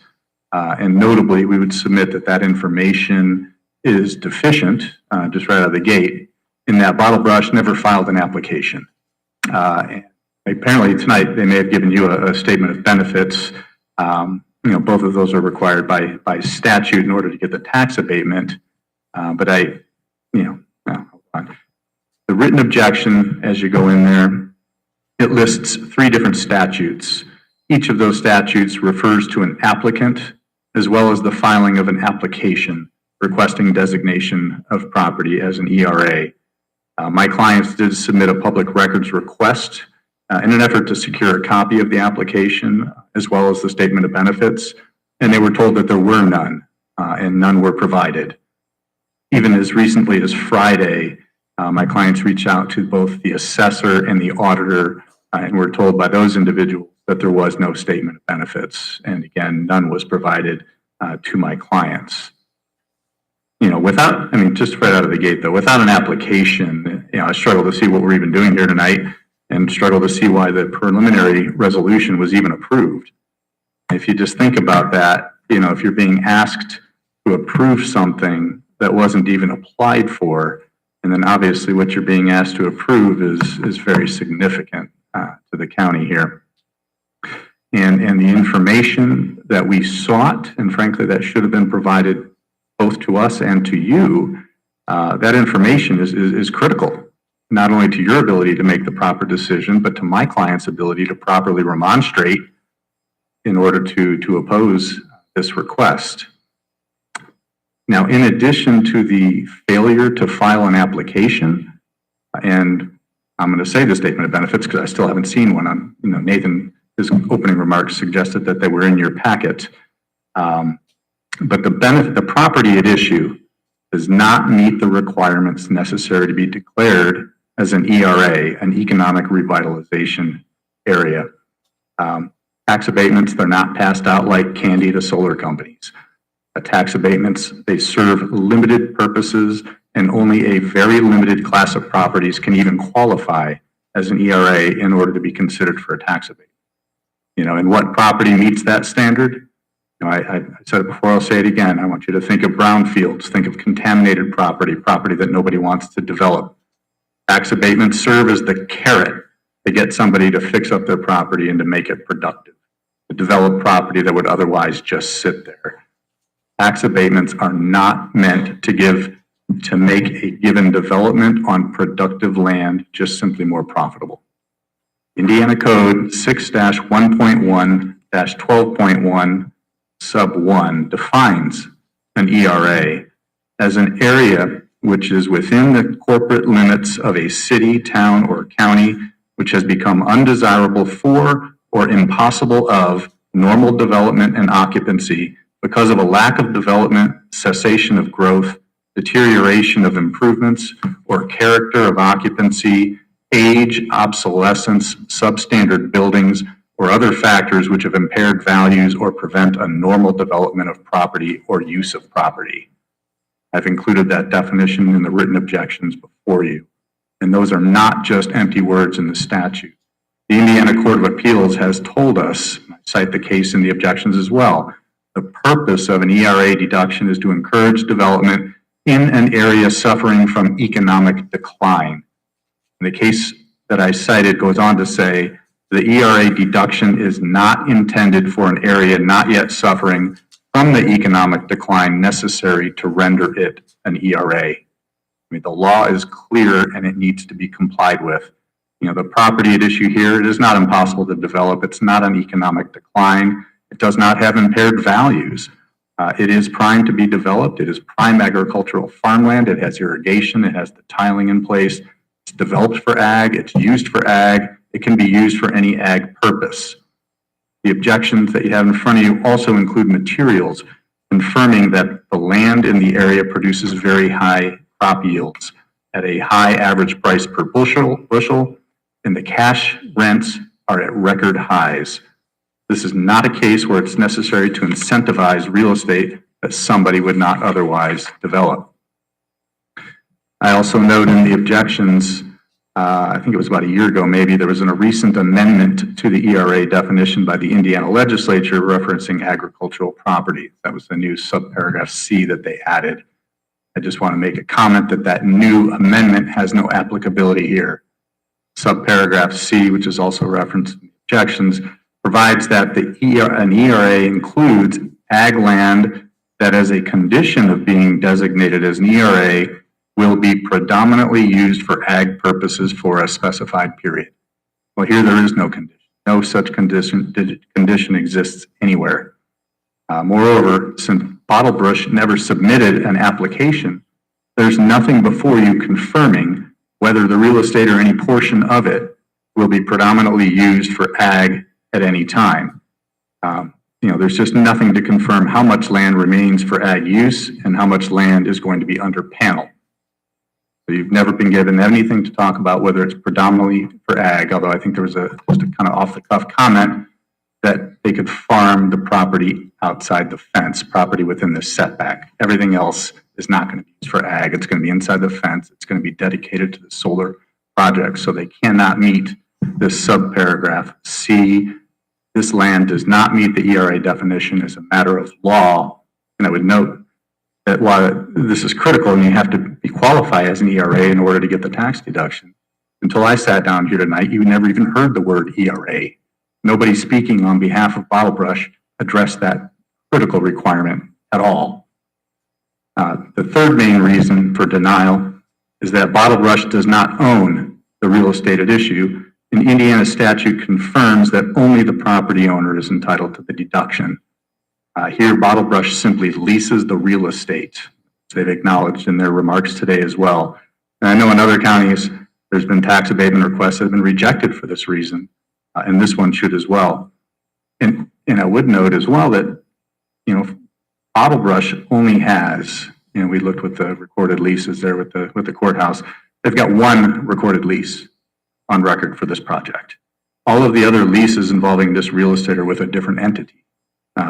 And notably, we would submit that information is deficient, just right out of the gate, in that Bottlebrush never filed an application. And apparently tonight they may have given you a statement of benefits. Both of those are required by statute in order to get the tax abatement. But the The written objection, as you go in there, it lists 3 different statutes. Each of those statutes refers to an applicant as well as the filing of an application requesting designation of property as an E.R.A. My clients did submit a public records request in an effort to secure a copy of the application as well as the statement of benefits, and they were told that there were none, and none were provided. Even as recently as Friday, my clients reached out to both the assessor and the auditor and were told by those individuals that there was no statement of benefits. And again, none was provided to my clients. Just right out of the gate though, without an application, I struggle to see what we're even doing here tonight and struggle to see why the preliminary resolution was even approved. If you just think about that, if you're being asked to approve something that wasn't even applied for, and then obviously what you're being asked to approve is very significant to the county here. And the information that we sought, and frankly that should have been provided both to us and to you, that information is critical, not only to your ability to make the proper decision, but to my client's ability to properly remonstrate in order to oppose this request. Now, in addition to the failure to file an application, and I'm going to say the statement of benefits because I still haven't seen one. Nathan, his opening remarks suggested that they were in your packet. But the property at issue does not meet the requirements necessary to be declared as an E.R.A., an economic revitalization area. Tax abatements, they're not passed out like candy to solar companies. Tax abatements, they serve limited purposes, and only a very limited class of properties can even qualify as an E.R.A. in order to be considered for a tax abatement. And what property meets that standard? I said it before, I'll say it again. I want you to think of brownfields, think of contaminated property that nobody wants to develop. Tax abatements serve as the carrot to get somebody to fix up their property and to make it productive, to develop property that would otherwise just sit there. Tax abatements are not meant to make a given development on productive land just simply more profitable. Indiana Code 6-1.1-12.1 sub 1 defines an E.R.A. as an area which is within the corporate limits of a city, town, or county which has become undesirable for or impossible of normal development and occupancy because of a lack of development, cessation of growth, deterioration of improvements, or character of occupancy, age, obsolescence, substandard buildings, or other factors which have impaired values or prevent a normal development of property or use of property. I've included that definition in the written objections before you. And those are not just empty words in the statute. The Indiana Court of Appeals has told us, I cite the case in the objections as well, the purpose of an E.R.A. deduction is to encourage development in an area suffering from economic decline. And the case that I cited goes on to say the E.R.A. deduction is not intended for an area not yet suffering from the economic decline necessary to render it an E.R.A. The law is clear and it needs to be complied with. The property at issue here, it is not impossible to develop. It's not an economic decline. It does not have impaired values. It is primed to be developed. It is prime agricultural farmland. It has irrigation. It has the tiling in place. It's developed for ag. It's used for ag. It can be used for any ag purpose. The objections that you have in front of you also include materials confirming that the land in the area produces very high crop yields at a high average price per bushel, and the cash rents are at record highs. This is not a case where it's necessary to incentivize real estate that somebody would not otherwise develop. I also note in the objections, I think it was about a year ago maybe, there was a recent amendment to the E.R.A. definition by the Indiana legislature referencing agricultural property. That was the new subparagraph C that they added. I just want to make a comment that new amendment has no applicability here. Subparagraph C, which is also referenced in the objections, provides that an E.R.A. includes ag land that as a condition of being designated as an E.R.A. will be predominantly used for ag purposes for a specified period. Well, here there is no condition. No such condition exists anywhere. Moreover, since Bottlebrush never submitted an application, there's nothing before you confirming whether the real estate or any portion of it will be predominantly used for ag at any time. There's just nothing to confirm how much land remains for ag use and how much land is going to be under panel. So you've never been given anything to talk about whether it's predominantly for ag, although I think there was just a kind of off the cuff comment that they could farm the property outside the fence, property within the setback. Everything else is not going to be used for ag. It's going to be inside the fence. It's going to be dedicated to the solar project. So they cannot meet this subparagraph C. This land does not meet the E.R.A. definition as a matter of law. And I would note that while this is critical and you have to qualify as an E.R.A. in order to get the tax deduction, until I sat down here tonight, you never even heard the word E.R.A. Nobody speaking on behalf of Bottlebrush addressed that critical requirement at all. The third main reason for denial is that Bottlebrush does not own the real estate at issue, and Indiana statute confirms that only the property owner is entitled to the deduction. Here, Bottlebrush simply leases the real estate. They've acknowledged in their remarks today as well. And I know in other counties, there's been tax abatement requests that have been rejected for this reason, and this one should as well. And I would note as well that, Bottlebrush only has, we looked with the recorded leases there with the courthouse. They've got one recorded lease on record for this project. All of the other leases involving this real estate are with a different entity.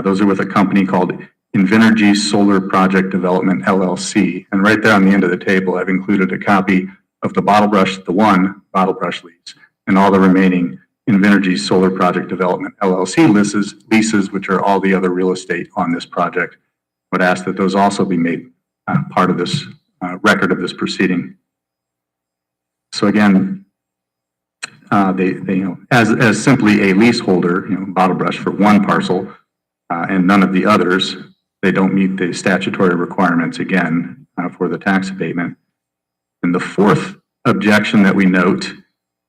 Those are with a company called E.R.A Solar Project Development LLC. And right there on the end of the table, I've included a copy of the one Bottlebrush lease, and all the remaining E.R.A Solar Project Development LLC leases, which are all the other real estate on this project. I would ask that those also be made part of this record of this proceeding. So again, they as simply a leaseholder, Bottlebrush for one parcel, and none of the others, they don't meet the statutory requirements again for the tax abatement. And the fourth objection that we note,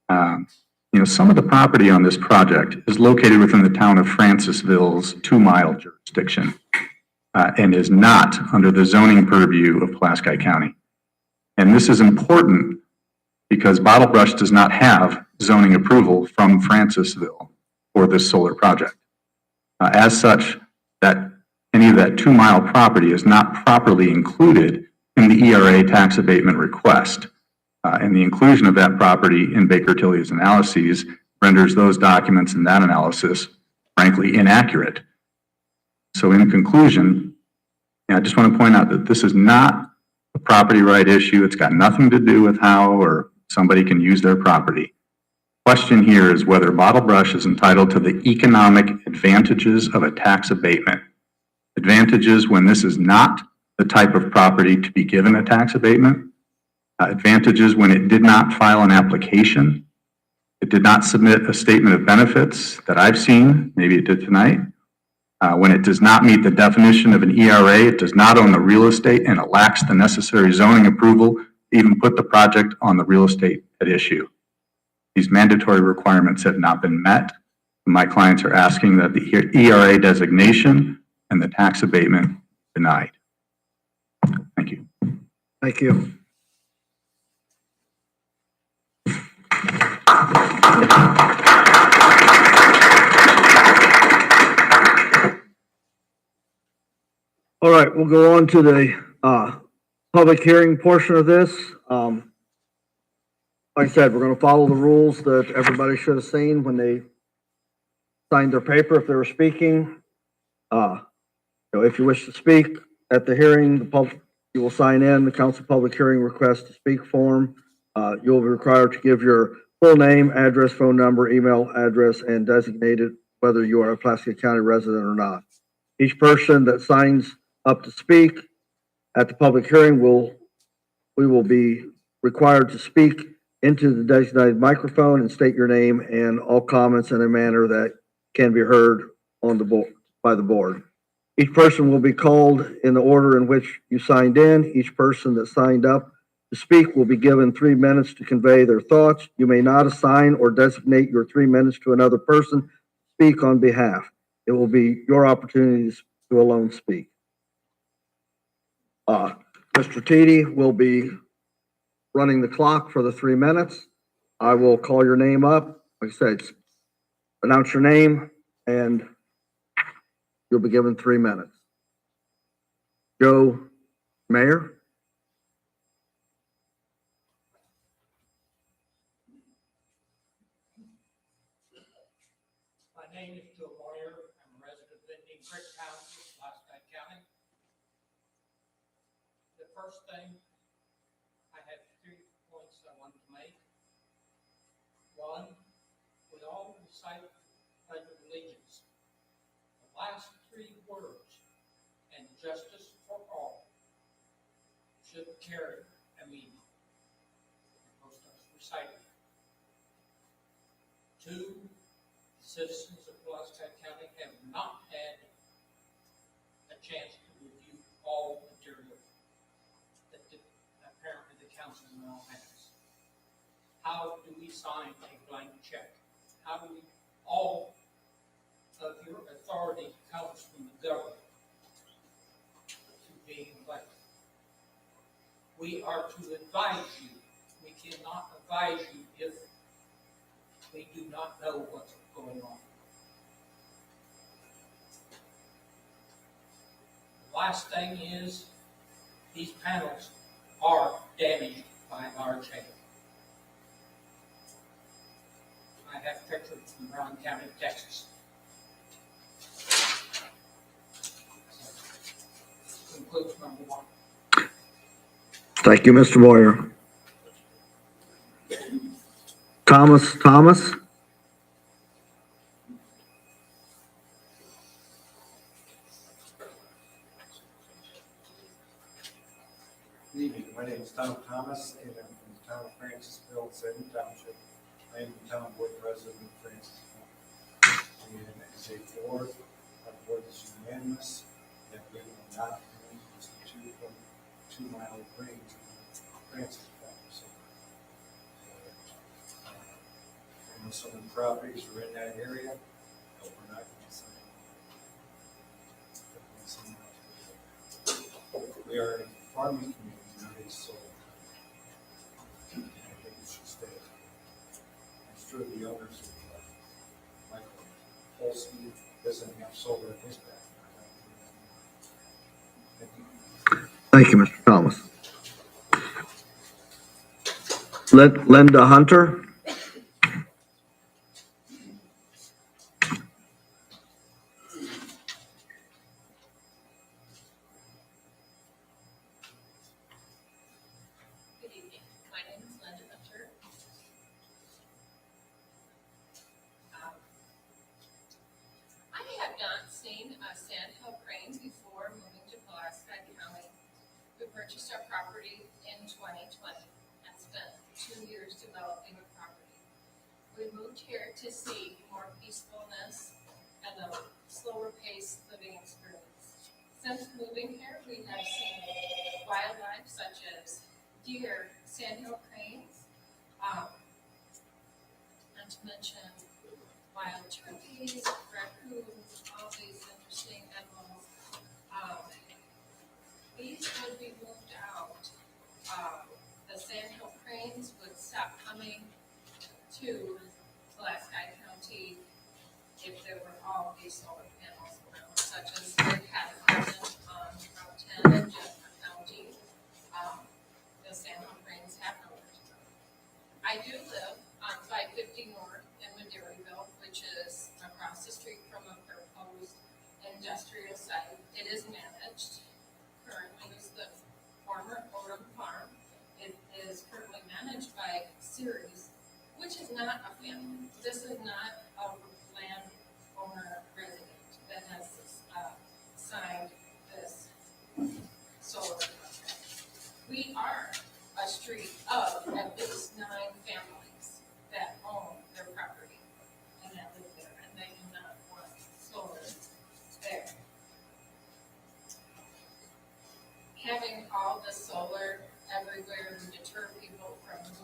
some of the property on this project is located within the town of Francisville's 2-mile jurisdiction and is not under the zoning purview of Pulaski County. And this is important because Bottlebrush does not have zoning approval from Francisville for this solar project. As such, that any of that 2-mile property is not properly included in the E.R.A tax abatement request. And the inclusion of that property in Baker Tilly's analyses renders those documents and that analysis, frankly, inaccurate. So in conclusion, I just want to point out that this is not a property right issue. It's got nothing to do with how or somebody can use their property. Question here is whether Bottlebrush is entitled to the economic advantages of a tax abatement. Advantages when this is not the type of property to be given a tax abatement. Advantages when it did not file an application. It did not submit a statement of benefits that I've seen, maybe it did tonight. When it does not meet the definition of an E.R.A, it does not own the real estate and it lacks the necessary zoning approval to even put the project on the real estate at issue. These mandatory requirements have not been met. My clients are asking that the E.R.A designation and the tax abatement denied. Thank you. Thank you. All right, we'll go on to the public hearing portion of this. Like I said, we're going to follow the rules that everybody should have seen when they signed their paper if they were speaking. If you wish to speak at the hearing, you will sign in the council public hearing request to speak form. You'll be required to give your full name, address, phone number, email address, and designated whether you are a Pulaski County resident or not. Each person that signs up to speak at the public hearing we will be required to speak into the designated microphone and state your name and all comments in a manner that can be heard on the board by the board. Each person will be called in the order in which you signed in. Each person that signed up to speak will be given 3 minutes to convey their thoughts. You may not assign or designate your 3 minutes to another person. Speak on behalf. It will be your opportunity to alone speak. Mr. Teedy will be running the clock for the 3 minutes. I will call your name up. Like I said, announce your name and you'll be given 3 minutes. Joe Mayor. My name is Joe Moyer. I'm a resident of Indian Creek Township, Pulaski County. The first thing, I have 3 points I wanted to make. One, we all recite the Pledge of Allegiance. The last 3 words, and justice for all, should carry a meaning. Most of us recite it. 2, citizens of Pulaski County have not had a chance to review all material that apparently the council now has. How do we sign a blank check? How do we, all of your authority comes from the government to being elected. We are to advise you. We cannot advise you if we do not know what's going on. The last thing is, these panels are damaged by our change. I have pictures from Brown County, Texas. This concludes number 1. Thank you, Mr. Moyer. Thomas. Good evening. My name is Tom Thomas, and I'm from the town of Francisville, Salem Township. I am the town board president of Francisville. And as a board, our board is unanimous that we will not move this 2.2-mile range of Francisville. So, I know some of the properties are in that area, but we're not going to sign. We are a farming community. So, I think it should stay. I'm sure the owners of Michael Polsky doesn't have solar in his backyard. Thank you, Mr. Thomas. Linda Hunter. Purchased our property in 2020 and spent 2 years developing a property. We moved here to see more peacefulness and a slower paced living experience. Since moving here, we have seen wildlife such as deer, sandhill cranes, not to mention wild turkeys, raccoons, all these interesting animals. These would be moved out. The sandhill cranes would stop coming to Pulaski County if there were all these solar panels around, such as they have present on Route 10 in Jennifer County. The sandhill cranes have nowhere to go. I do live on 550 North in Madeiryville, which is across the street from a proposed industrial site. It is managed. Currently is the former Odom Farm. It is currently managed by C.D.C, which is not a family. This is not a landowner resident that has signed this solar contract. We are a street of at least 9 families that own their property and that live there, and they do not want solar there. Having all the solar everywhere in the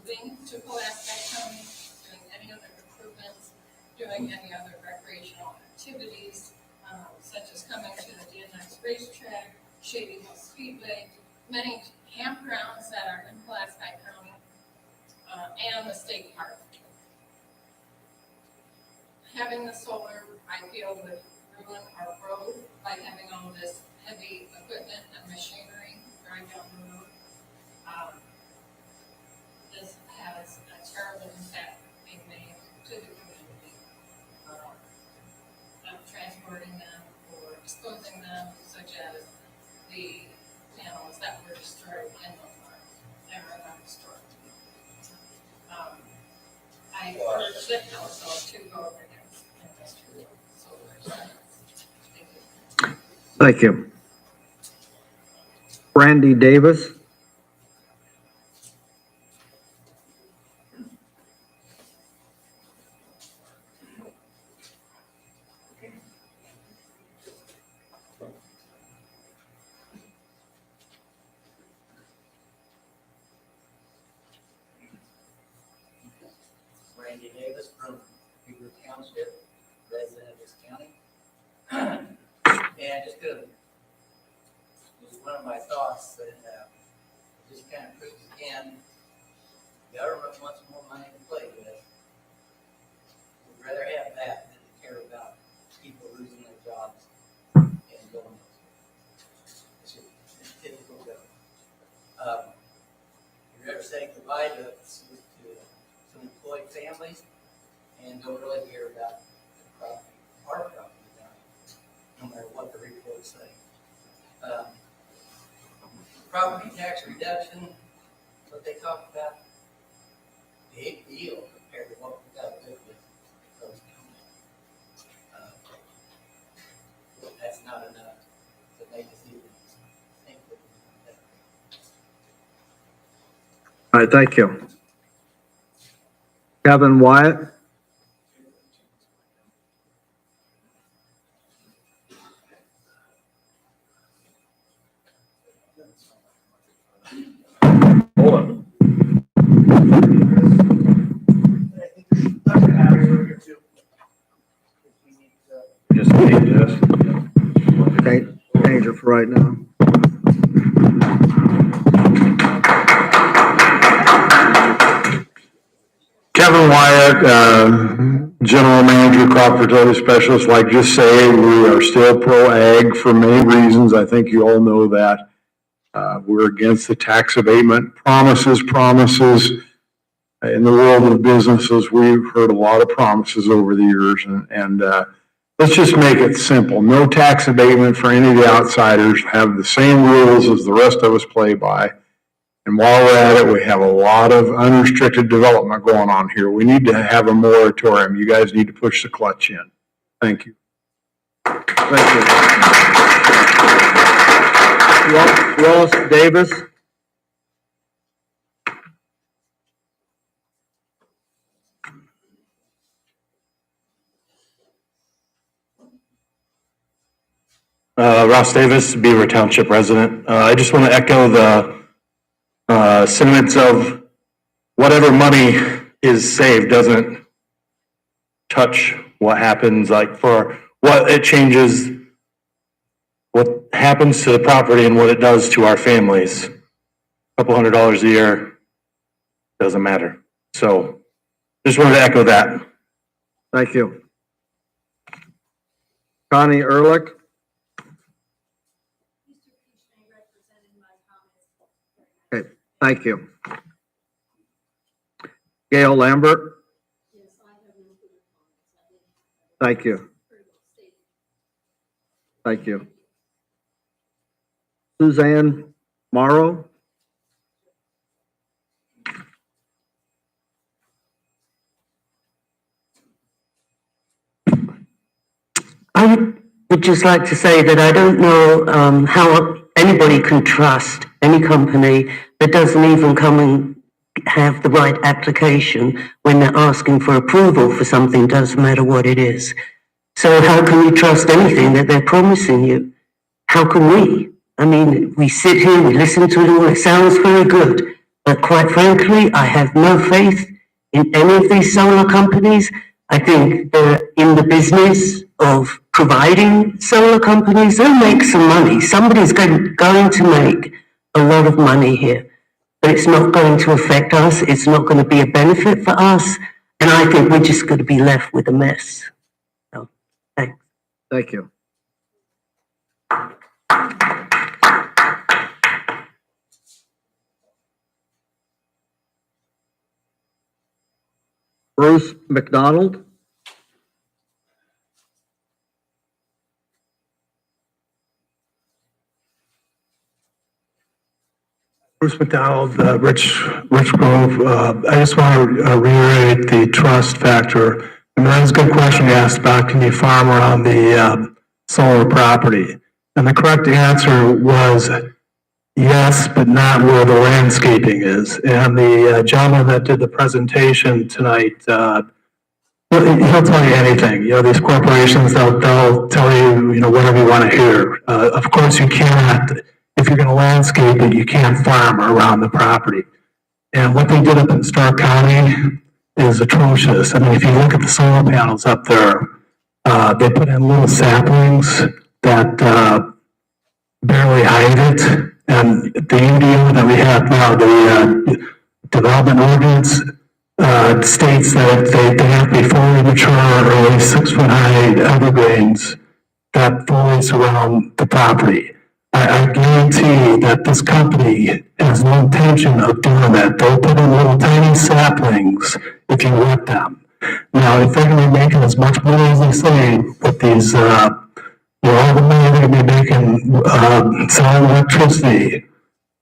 moving to Pulaski County, doing any other improvements, doing any other recreational activities, such as coming to the DNX racetrack, Shady Hill Speedway, many campgrounds that are in Pulaski County, and the state park. Having the solar, I feel, would ruin our road by having all this heavy equipment and machinery driving down the road. This has a terrible impact being made to the community, of transporting them or exposing them, such as the panels that were destroyed in the farm. They are not destroyed. I urge the council to vote against industrial solar. Thank you. Randy Davis. Randy Davis from Beaver Township, resident of this county. And just to, just one of my thoughts that just kind of pushes again, government wants more money to play with. We'd rather have that than to care about people losing their jobs and going. It's just typical government. You're ever saying goodbye to some employed families and don't really hear about the property, our property value, no matter what the reports say. Property tax reduction, what they talk about, big deal compared to what we got to do with those counties. That's not enough to make us even think that we can do that. All right, thank you. Kevin Wyatt. Just need this. Okay, change it for right now. Kevin Wyatt, General Manager, Crop Fertility Specialist. Like just saying, we are still pro-ag for many reasons. I think you all know that. We're against the tax abatement promises. In the world of businesses, we've heard a lot of promises over the years, and let's just make it simple. No tax abatement for any of the outsiders. Have the same rules as the rest of us play by. And while we're at it, we have a lot of unrestricted development going on here. We need to have a moratorium. You guys need to push the clutch in. Thank you. Thank you. Ross Davis. Ross Davis, Beaver Township resident. I just want to echo the sentiments of whatever money is saved doesn't touch what happens, like for what it changes, what happens to the property and what it does to our families. A couple $100 a year doesn't matter. So just wanted to echo that. Thank you. Connie Ehrlich. Okay, thank you. Gail Lambert. Thank you. Thank you. Suzanne Morrow. I would just like to say that I don't know how anybody can trust any company that doesn't even come and have the right application when they're asking for approval for something, doesn't matter what it is. So how can you trust anything that they're promising you? How can we? I mean, we sit here, we listen to it all, it sounds very good, But quite frankly, I have no faith in any of these solar companies. I think they're in the business of providing solar companies. They'll make some money. Somebody's going to make a lot of money here. But it's not going to affect us. It's not going to be a benefit for us. And I think we're just going to be left with a mess. So, thanks. Thank you. Bruce McDonald. Bruce McDonald, Rich Grove. I just want to reiterate the trust factor. And that was a good question you asked about, can you farm around the solar property? And the correct answer was yes, but not where the landscaping is. And the gentleman that did the presentation tonight, he'll tell you anything. You know, these corporations, they'll tell you, you know, whatever you want to hear. Of course, you cannot, if you're going to landscape it, you can't farm around the property. And what they did up in Stark County is atrocious. I mean, if you look at the solar panels up there, they put in little saplings that barely hide it. And the UDO that we have now, the development ordinance, states that they have to be fully mature or at least 6 foot high evergreens that fully surround the property. I guarantee that this company has no intention of doing that. They'll put in little tiny saplings if you let them. Now, if they're going to be making as much money as they say with these, all the money they're going to be making selling electricity,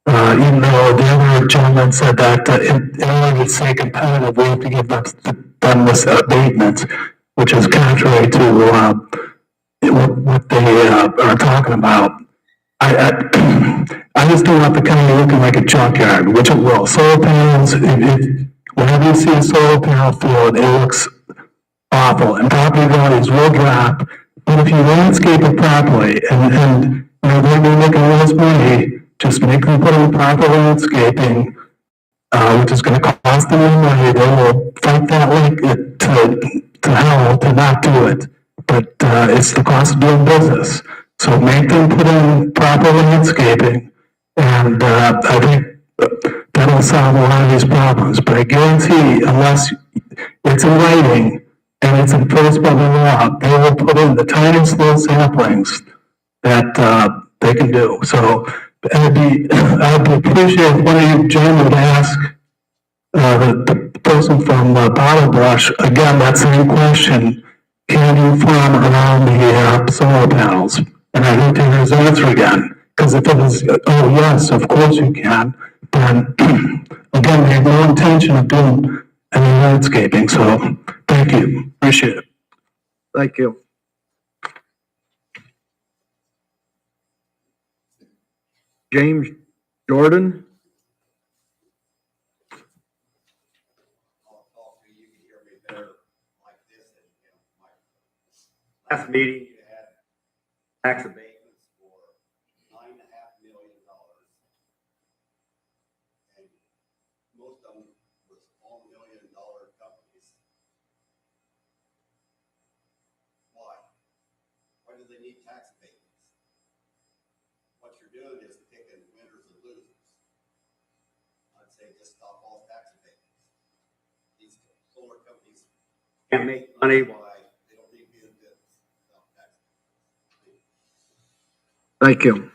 even though the other gentleman said that in order to stay competitive, we have to give them this abatement, which is contrary to what they are talking about. I just don't want the county looking like a junkyard, which it will. Solar panels, whenever you see a solar panel field, it looks awful, and property values will drop. But if you landscape it properly, and you know, they're going to be making all this money, just make them put in proper landscaping, which is going to cost them money. They will fight that like to hell to not do it. But it's the cost of doing business. So make them put in proper landscaping, and I think that'll solve a lot of these problems. But I guarantee, unless it's in writing and it's enforced by the law, they will put in the tiniest little saplings that they can do. So I'd appreciate if one of you gentlemen would ask the person from Bottlebrush, again, that same question, can you farm around the solar panels? And I think there's an answer again, because if it was, oh yes, of course you can, then again, they have no intention of doing any landscaping, so thank you, appreciate it. Thank you. James Jordan. Last meeting, you had tax abatements for $9.5 million. And most of them was all $1 million companies. Why? Why do they need tax abatements? What you're doing is picking winners and losers. I'd say just stop all tax abatements. These solar companies can't make money while Thank you.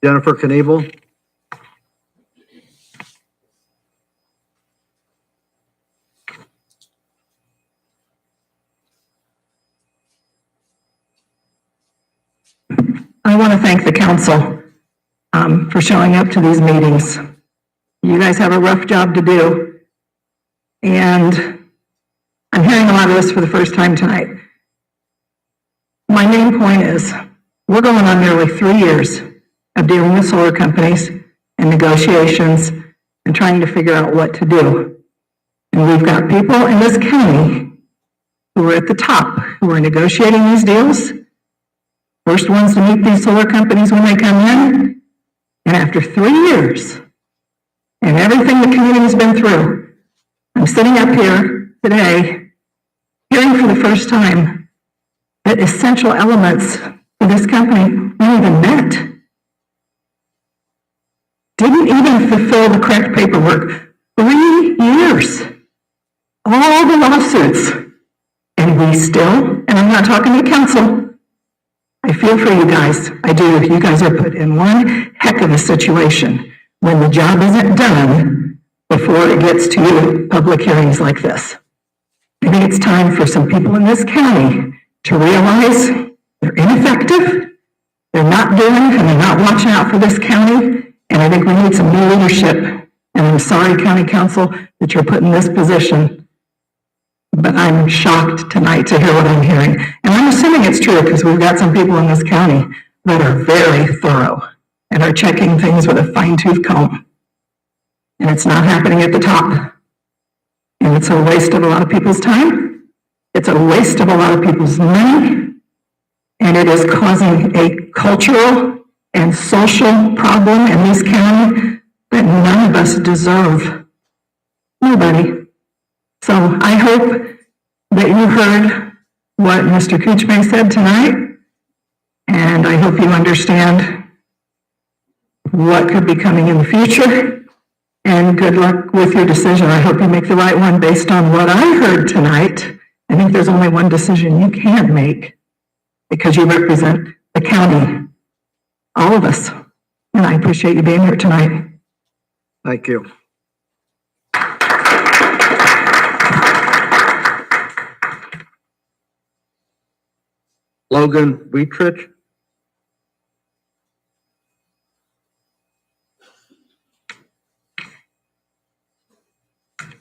Jennifer Knievel. I want to thank the council for showing up to these meetings. You guys have a rough job to do. And I'm hearing a lot of this for the first time tonight. My main point is, we're going on nearly 3 years of dealing with solar companies and negotiations and trying to figure out what to do. And we've got people in this county who are at the top, who are negotiating these deals. First ones to meet these solar companies when they come in, And after 3 years, and everything the community's been through, I'm sitting up here today, hearing for the first time that essential elements for this company weren't even met. Didn't even fulfill the correct paperwork. 3 years. All the lawsuits. And we still, and I'm not talking to council, I feel for you guys. I do. You guys are put in one heck of a situation when the job isn't done before it gets to you, public hearings like this. I think it's time for some people in this county to realize they're ineffective, they're not doing, and they're not watching out for this county, and I think we need some new leadership. And I'm sorry, County Council, that you're put in this position, but I'm shocked tonight to hear what I'm hearing. And I'm assuming it's true because we've got some people in this county that are very thorough and are checking things with a fine-tooth comb. And it's not happening at the top. And it's a waste of a lot of people's time. It's a waste of a lot of people's money. And it is causing a cultural and social problem in this county that none of us deserve. Nobody. So I hope that you heard what Mr. Kuchme said tonight, and I hope you understand what could be coming in the future, and good luck with your decision. I hope you make the right one based on what I heard tonight. I think there's only one decision you can make because you represent the county, all of us, and I appreciate you being here tonight. Thank you. Logan Wietrich.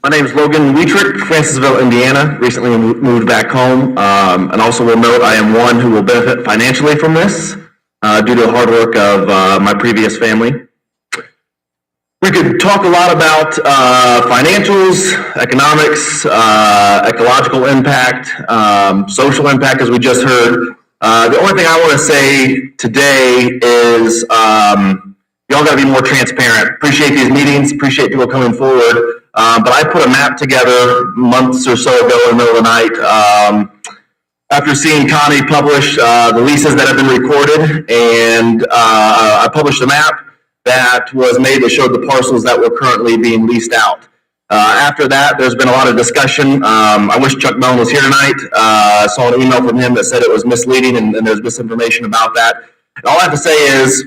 My name is Logan Wietrich, Francisville, Indiana. Recently moved back home, and also will note I am one who will benefit financially from this due to the hard work of my previous family. We could talk a lot about financials, economics, ecological impact, social impact, as we just heard. The only thing I want to say today is y'all got to be more transparent. Appreciate these meetings, appreciate people coming forward. But I put a map together months or so ago in the middle of the night after seeing Connie publish the leases that have been recorded, and I published a map that was made that showed the parcels that were currently being leased out. After that, there's been a lot of discussion. I wish Chuck Mellon was here tonight. I saw an email from him that said it was misleading and there's misinformation about that. And all I have to say is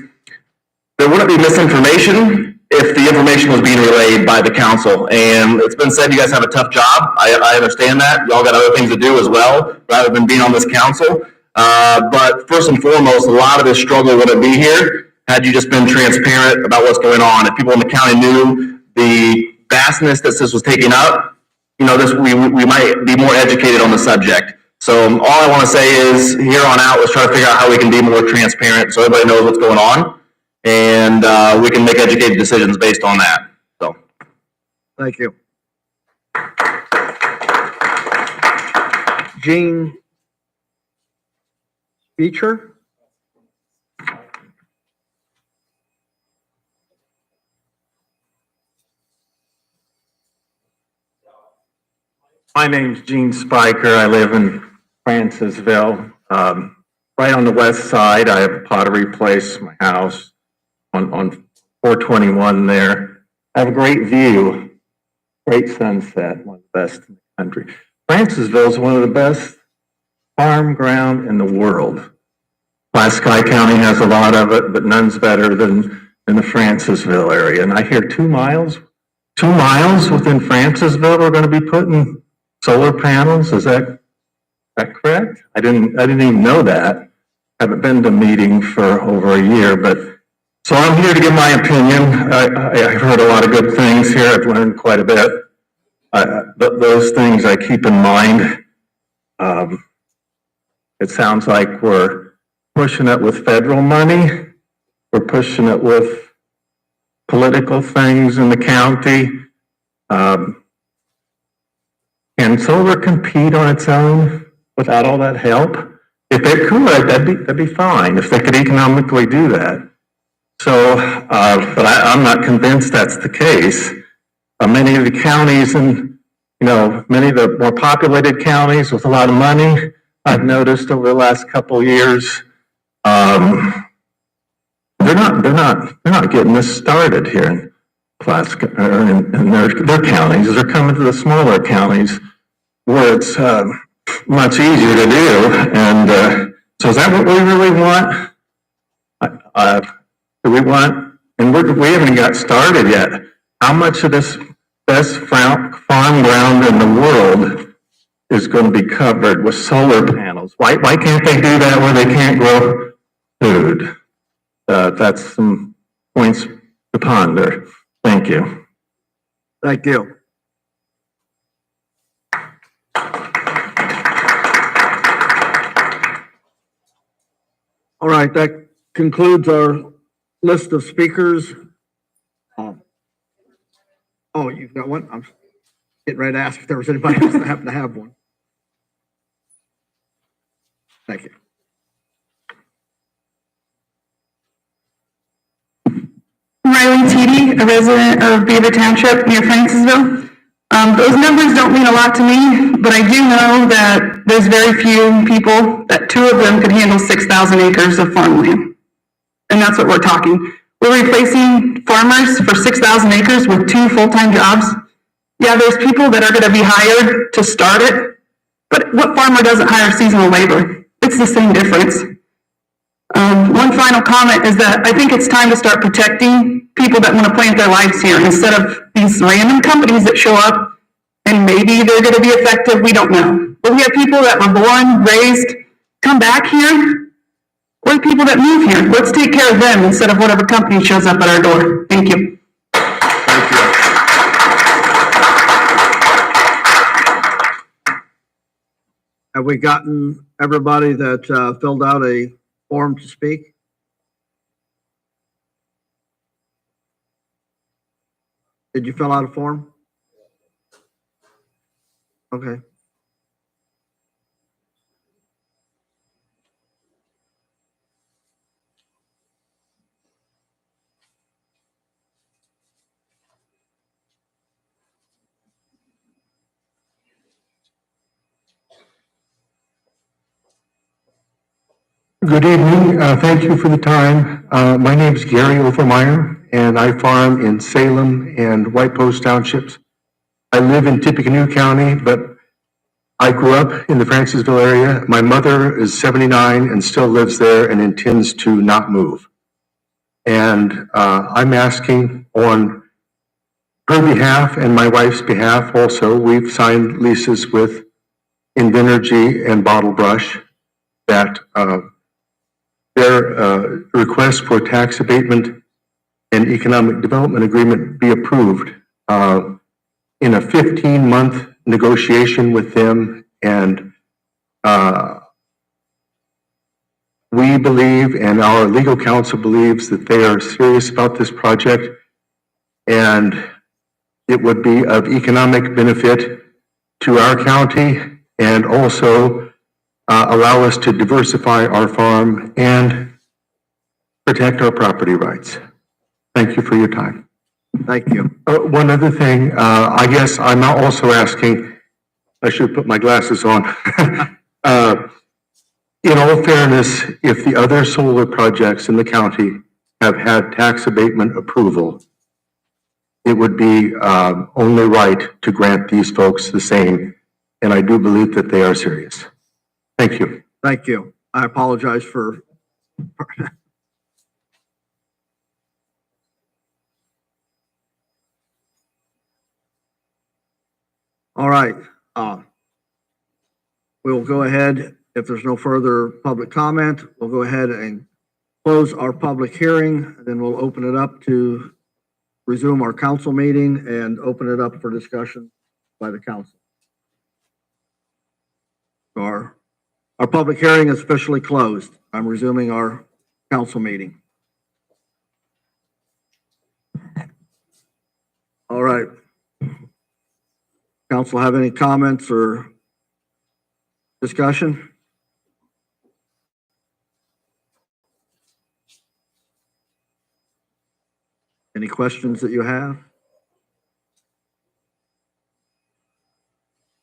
there wouldn't be misinformation if the information was being relayed by the council. And it's been said you guys have a tough job. I understand that. Y'all got other things to do as well, rather than being on this council. But first and foremost, a lot of this struggle wouldn't be here had you just been transparent about what's going on. If people in the county knew the vastness that this was taking up, you know, we might be more educated on the subject. So all I want to say is here on out, let's try to figure out how we can be more transparent so everybody knows what's going on, and we can make educated decisions based on that. So, thank you. Gene Beecher. My name's Gene Spiker. I live in Francisville, right on the west side. I have a pottery place, my house on 421 there. I have a great view, great sunset, one of the best in the country. Francisville is one of the best farm ground in the world. Pulaski County has a lot of it, but none's better than in the Francisville area. And I hear 2 miles within Francisville we're going to be putting solar panels. Is that correct? I didn't even know that. Haven't been to a meeting for over a year, but so I'm here to give my opinion. I've heard a lot of good things here. I've learned quite a bit. Those things I keep in mind. It sounds like we're pushing it with federal money. We're pushing it with political things in the county. Can solar compete on its own without all that help? If it could, that'd be fine, if they could economically do that. So, but I'm not convinced that's the case. Many of the counties and, many of the more populated counties with a lot of money, I've noticed over the last couple of years, they're not getting this started here in Pulaski, or in their counties. They're coming to the smaller counties where it's much easier to do. And so is that what we really want? Do we want, and we haven't got started yet. How much of this best farm ground in the world is going to be covered with solar panels? Why can't they do that where they can't grow food? That's some points to ponder. Thank you. Thank you. All right, that concludes our list of speakers. Oh, you've got one? I'm getting ready to ask if there was anybody else that happened to have one. Thank you. Riley Teedy, a resident of Beaver Township near Francisville. Those numbers don't mean a lot to me, but I do know that there's very few people, that 2 of them could handle 6,000 acres of farmland. And that's what we're talking. We're replacing farmers for 6,000 acres with 2 full-time jobs. Yeah, there's people that are gonna be hired to start it, but what farmer doesn't hire seasonal labor? It's the same difference. One final comment is that I think it's time to start protecting people that want to plant their lives here instead of these random companies that show up and maybe they're going to be effective, we don't know. But we have people that were born, raised, come back here, or people that move here. Let's take care of them instead of whatever company shows up at our door. Thank you. Thank you. Have we gotten everybody that filled out a form to speak? Did you fill out a form? Okay. Good evening. Thank you for the time. My name is Gary Overmeyer, and I farm in Salem and White Post Townships. I live in Tippecanoe County, but I grew up in the Francisville area. My mother is 79 and still lives there and intends to not move. And I'm asking on her behalf and my wife's behalf also, we've signed leases with Invenergy and Bottlebrush that their request for tax abatement and economic development agreement be approved in a 15-month negotiation with them. And we believe, and our legal counsel believes, that they are serious about this project, and it would be of economic benefit to our county and also allow us to diversify our farm and protect our property rights. Thank you for your time. Thank you. One other thing, I guess I'm also asking, I should put my glasses on. In all fairness, if the other solar projects in the county have had tax abatement approval, it would be only right to grant these folks the same, and I do believe that they are serious. Thank you. Thank you. I apologize for. All right. We'll go ahead. If there's no further public comment, we'll go ahead and close our public hearing. Then we'll open it up to resume our council meeting and open it up for discussion by the council. Our public hearing is officially closed. I'm resuming our council meeting. All right. Council have any comments or discussion? Any questions that you have?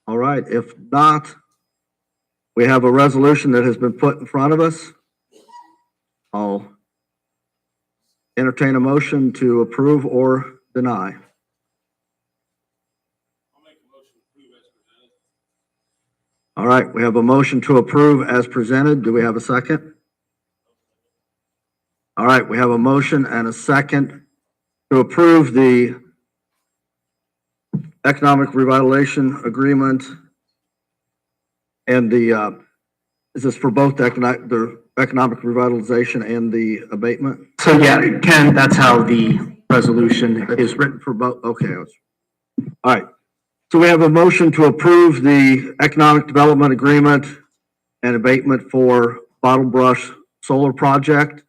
All right, if not, we have a resolution that has been put in front of us. I'll entertain a motion to approve or deny. All right, we have a motion to approve as presented. Do we have a second? All right, we have a motion and a second to approve the economic revitalization agreement and the, is this for both the economic revitalization and the abatement? So yeah, Ken, that's how the resolution is written. For both, okay. All right, so we have a motion to approve the economic development agreement and abatement for Bottlebrush Solar project.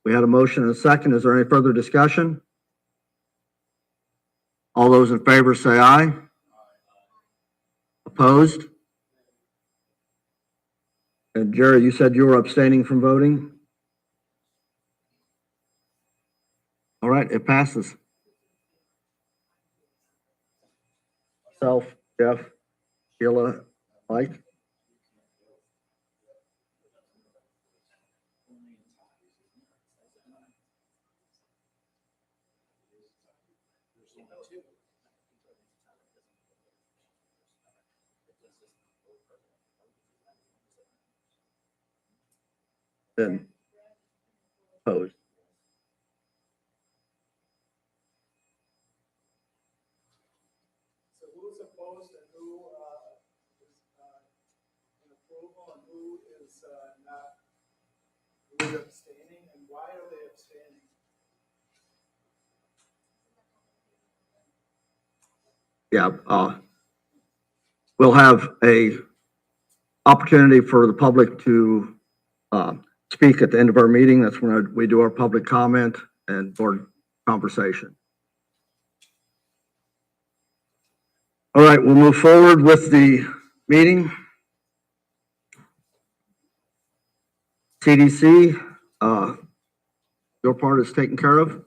We had a motion and a second. Is there any further discussion? All those in favor say aye. Opposed? And Jerry, you said you were abstaining from voting? All right, it passes. Myself, Jeff, Sheila, Mike? Then opposed. So who's opposed and who, is, in approval and who is, not, who's abstaining and why are they abstaining? Yeah, we'll have a opportunity for the public to speak at the end of our meeting. That's when we do our public comment and board conversation. All right, we'll move forward with the meeting. C.D.C, your part is taken care of.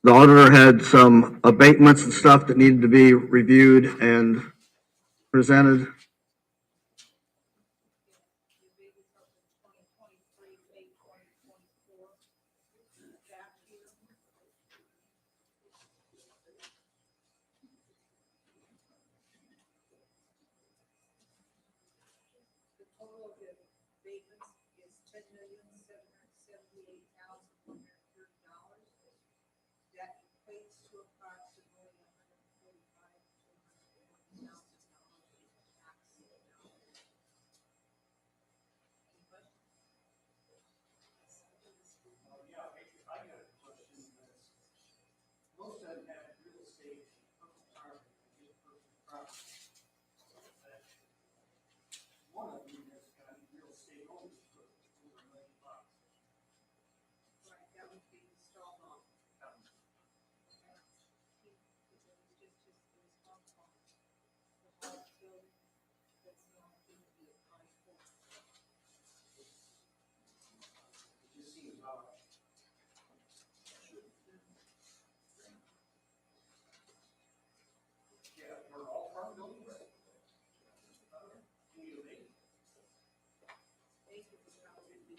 The auditor had some abatements and stuff that needed to be reviewed and presented. The total of the abatements is $10,778,130. That equates to approximately $145,000 to $150,000 in tax dollars. Any questions? Yeah, I got a question. Most of them have real estate, property. One of them has got real estate owners for over $1 million. Right, that would be installed on. It just seems odd. Yeah, we're all farm buildings.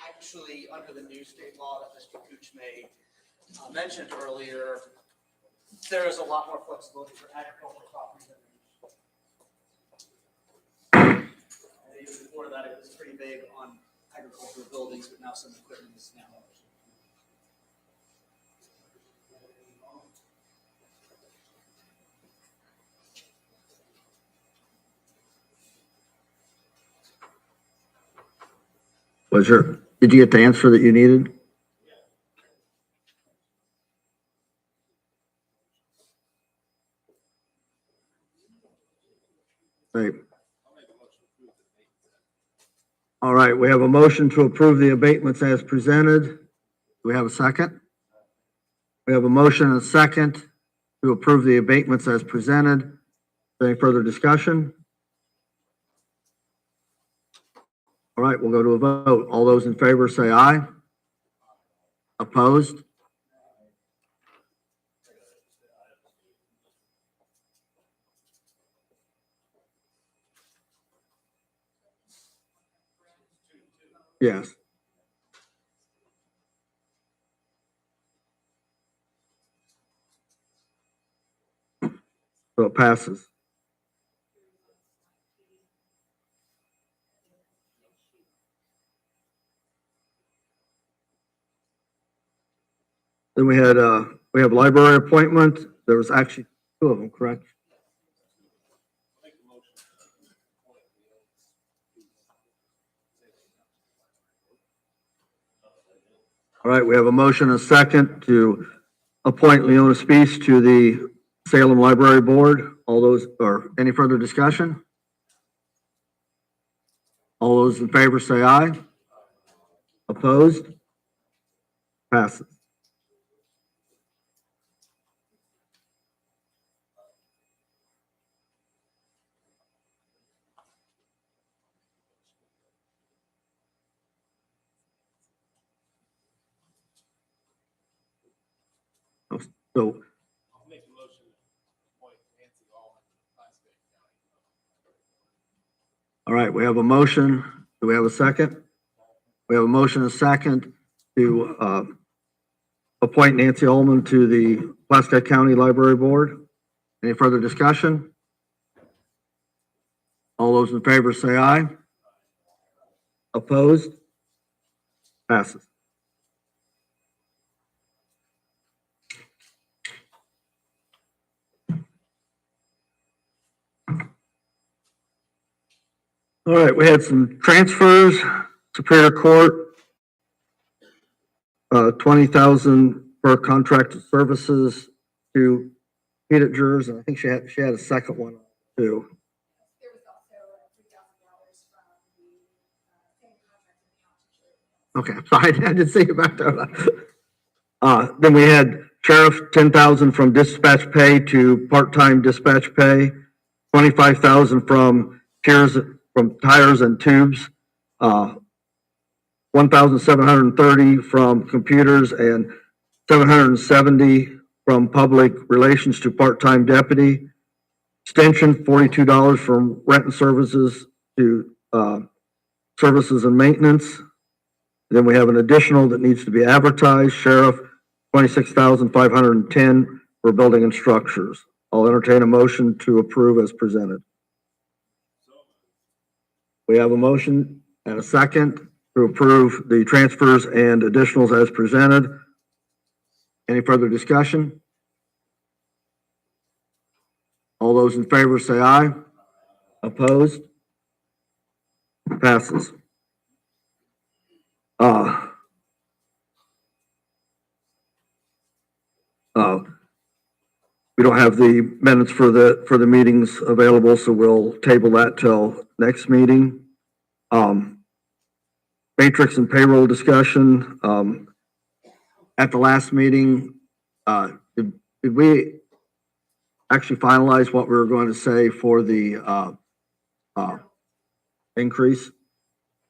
Actually, under the new state law that Mr. Kuchme mentioned earlier, there is a lot more flexibility for agricultural property than and even before that, it was pretty vague on agricultural buildings, but now some equipment is now. Did you get the answer that you needed? Right. All right, we have a motion to approve the abatements as presented. Do we have a second? We have a motion and a second to approve the abatements as presented. Any further discussion? All right, we'll go to a vote. All those in favor say aye. Opposed? Yes. So it passes. Then we have library appointment. There was actually two of them, correct? All right, we have a motion and a second to appoint Leona Spees to the Salem Library Board. All those, or any further discussion? All those in favor say aye. Opposed? Passes. So, all right, we have a motion. Do we have a second? We have a motion and a second to appoint Nancy Ullman to the Pulaski County Library Board. Any further discussion? All those in favor say aye. Opposed? Passes. All right, we had some transfers. Superior Court, 20,000 for contracted services to Petitjers, and I think she had a second one too. There was also $3,000 from the same contract with the Auditor. Okay, sorry, I didn't see about that. Then we had Sheriff, 10,000 from dispatch pay to part-time dispatch pay, 25,000 from tires and tubes, 1,730 from computers, and 770 from public relations to part-time deputy. Extension, $42 from rent and services to services and maintenance. Then we have an additional that needs to be advertised. Sheriff, 26,510 for building and structures. I'll entertain a motion to approve as presented. We have a motion and a second to approve the transfers and additionals as presented. Any further discussion? All those in favor say aye. Opposed? Passes. We don't have the minutes for the meetings available, so we'll table that till next meeting. Matrix and payroll discussion. At the last meeting, did we actually finalize what we were going to say for the increase?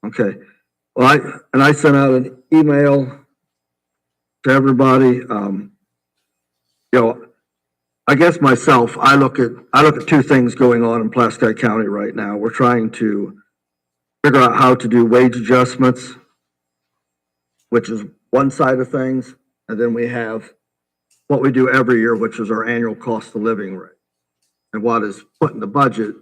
Okay. Well, I sent out an email to everybody. I guess myself, I look at two things going on in Pulaski County right now. We're trying to figure out how to do wage adjustments, which is one side of things, and then we have what we do every year, which is our annual cost of living rate. And what is put in the budget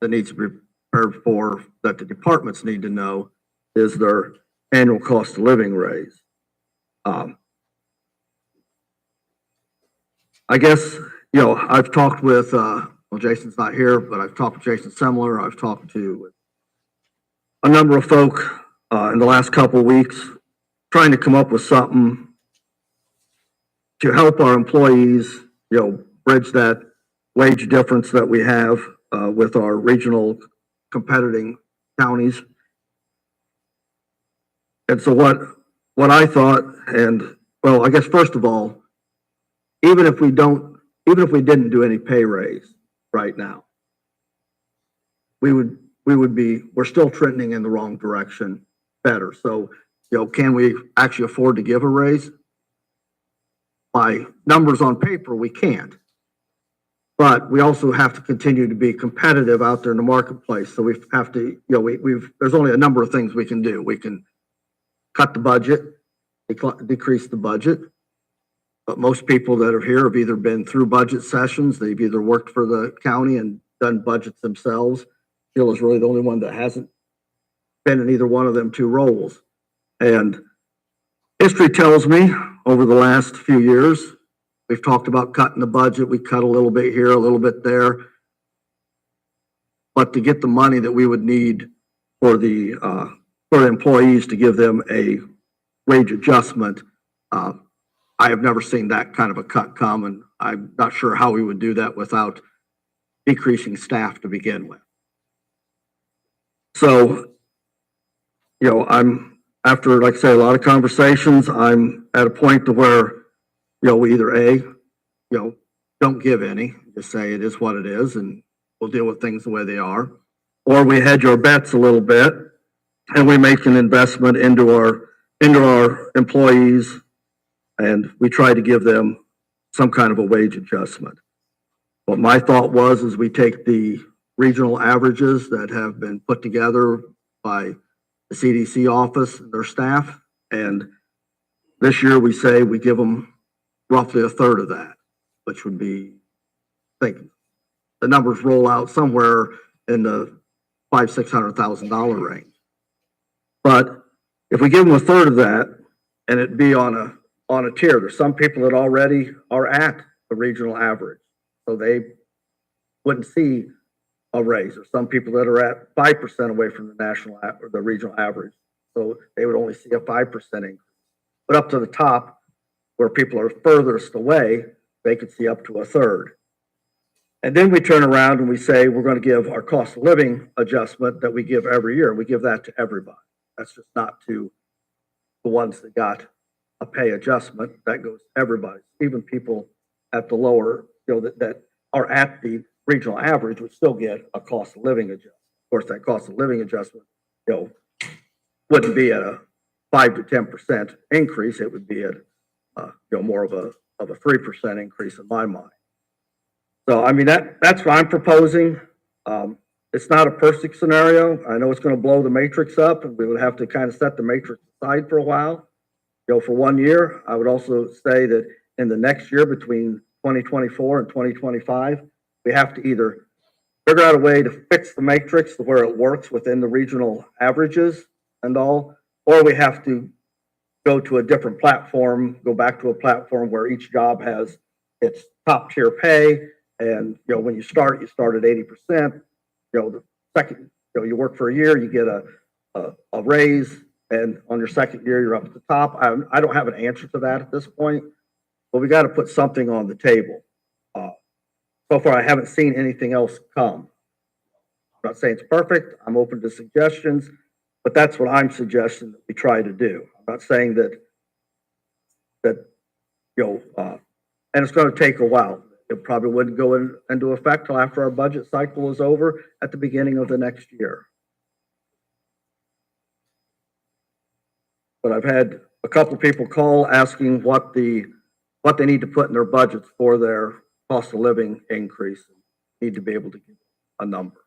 that needs to be prepared for, that the departments need to know, is their annual cost of living raise. I guess, I've talked with, well, Jason's not here, but I've talked to Jason Semler. I've talked to a number of folk in the last couple of weeks, trying to come up with something to help our employees, bridge that wage difference that we have with our regional competing counties. And so what I thought, and well, I guess first of all, even if we didn't do any pay raise right now, we're still trending in the wrong direction better. So can we actually afford to give a raise? By numbers on paper, we can't. But we also have to continue to be competitive out there in the marketplace. So we have to, there's only a number of things we can do. We can cut the budget, decrease the budget. But most people that are here have either been through budget sessions, they've either worked for the county and done budgets themselves. Jill is really the only one that hasn't been in either one of them two roles. And history tells me over the last few years, we've talked about cutting the budget. We cut a little bit here, a little bit there. But to get the money that we would need for the employees to give them a wage adjustment, I have never seen that kind of a cut come, and I'm not sure how we would do that without decreasing staff to begin with. So, I'm, after, like I say, a lot of conversations, I'm at a point to where, we either don't give any, just say it is what it is, and we'll deal with things the way they are, or we hedge our bets a little bit, and we make an investment into our employees, and we try to give them some kind of a wage adjustment. What my thought was is we take the regional averages that have been put together by the C.D.C office and their staff, and this year we say we give them roughly a third of that, which would be, I think the numbers roll out somewhere in the $500,000-600,000 range. But if we give them a third of that, and it'd be on a tier, there's some people that already are at the regional average, so they wouldn't see a raise. There's some people that are at 5% away from the national or the regional average, so they would only see a 5% increase. But up to the top, where people are furthest away, they could see up to a third. And then we turn around and we say we're going to give our cost of living adjustment that we give every year. We give that to everybody. That's just not to the ones that got a pay adjustment. That goes to everybody. Even people at the lower, that are at the regional average would still get a cost of living adjustment. Of course, that cost of living adjustment, wouldn't be at a 5 to 10% increase. It would be at more of a 3% increase in my mind. So, I mean, that's what I'm proposing. It's not a perfect scenario. I know it's going to blow the matrix up, and we would have to kind of set the matrix aside for a while. For 1 year, I would also say that in the next year, between 2024 and 2025, we have to either figure out a way to fix the matrix to where it works within the regional averages and all, or we have to go to a different platform, go back to a platform where each job has its top tier pay. And, when you start at 80%, the second, you work for a year, you get a raise, and on your second year, you're up at the top. I don't have an answer to that at this point, but we got to put something on the table. So far, I haven't seen anything else come. I'm not saying it's perfect. I'm open to suggestions, but that's what I'm suggesting that we try to do. I'm not saying that and it's going to take a while. It probably wouldn't go into effect till after our budget cycle is over at the beginning of the next year. But I've had a couple people call asking what they need to put in their budgets for their cost of living increase. Need to be able to give a number.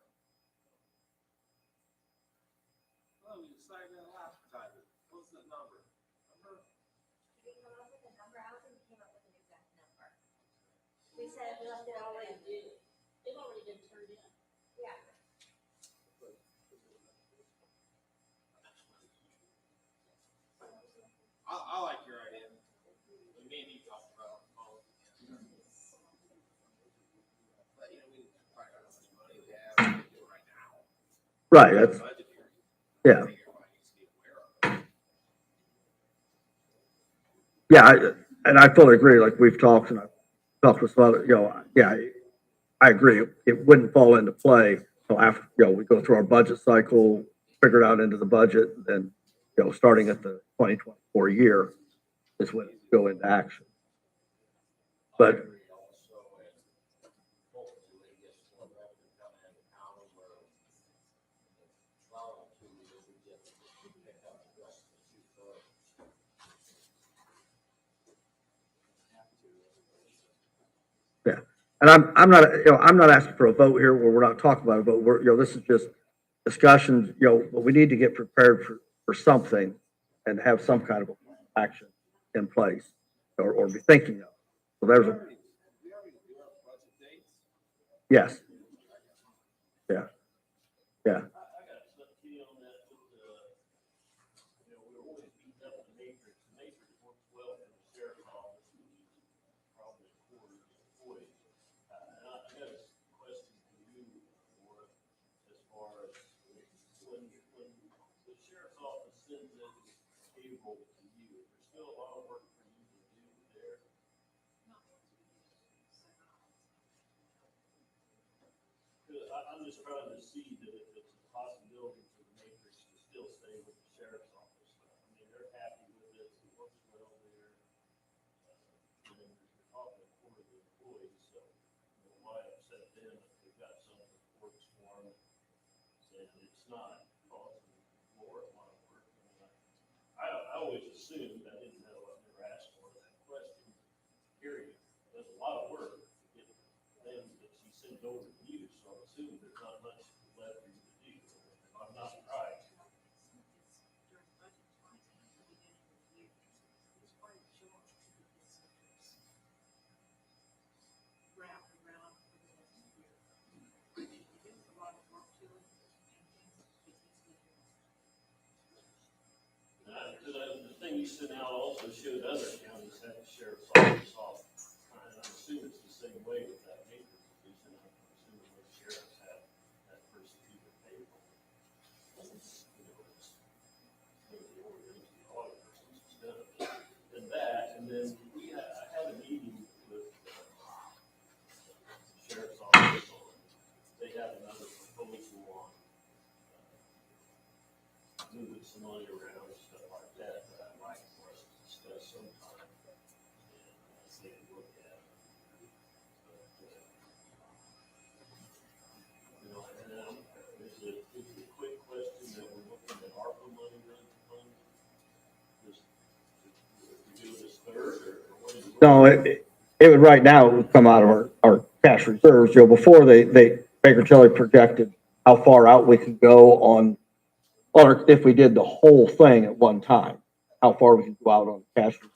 We said we left it already. They've already been turned in. Yeah. I like your idea. Me and you talked about but we find out how much money we have right now. Right. That's, yeah. Yeah, and I fully agree. Like we've talked, and I've talked with other, yeah, I agree. It wouldn't fall into play until after, we go through our budget cycle, figure it out into the budget, and then, starting at the 2024 year is when it go into action. But And I'm not, I'm not asking for a vote here where we're not talking about a vote. This is just discussions, but we need to get prepared for something and have some kind of action in place or be thinking of. So there's a, yes. Yeah. Yeah. I'm just trying to see that if it's a possibility for the matrix to still stay with the sheriff's office. I mean, they're happy with it, it works well there. And then you're talking a quarter of the employees, so why upset them if they've got something that works for them and it's not costing more a lot of work. I always assumed, I didn't know, I never asked for that question, period. There's a lot of work to get them that she sent over to you, so I assume there's not much left for you to do. If I'm not right. The thing you sent out also showed other counties had the sheriff's office off. And I assume it's the same way with that matrix position. I'm assuming most sheriffs have that person do their payroll. And that, and then I had a meeting with the sheriff's office. They have another proposal on moving some money around and stuff like that I'd like for us to discuss sometime. And they can look at it. It's a quick question that we're looking at ARPA money running fund. Just to do this third or what do you? No, it would right now, it would come out of our cash reserves. Before Baker Tilly projected how far out we could go on, or if we did the whole thing at one time, how far we could go out on cash reserves.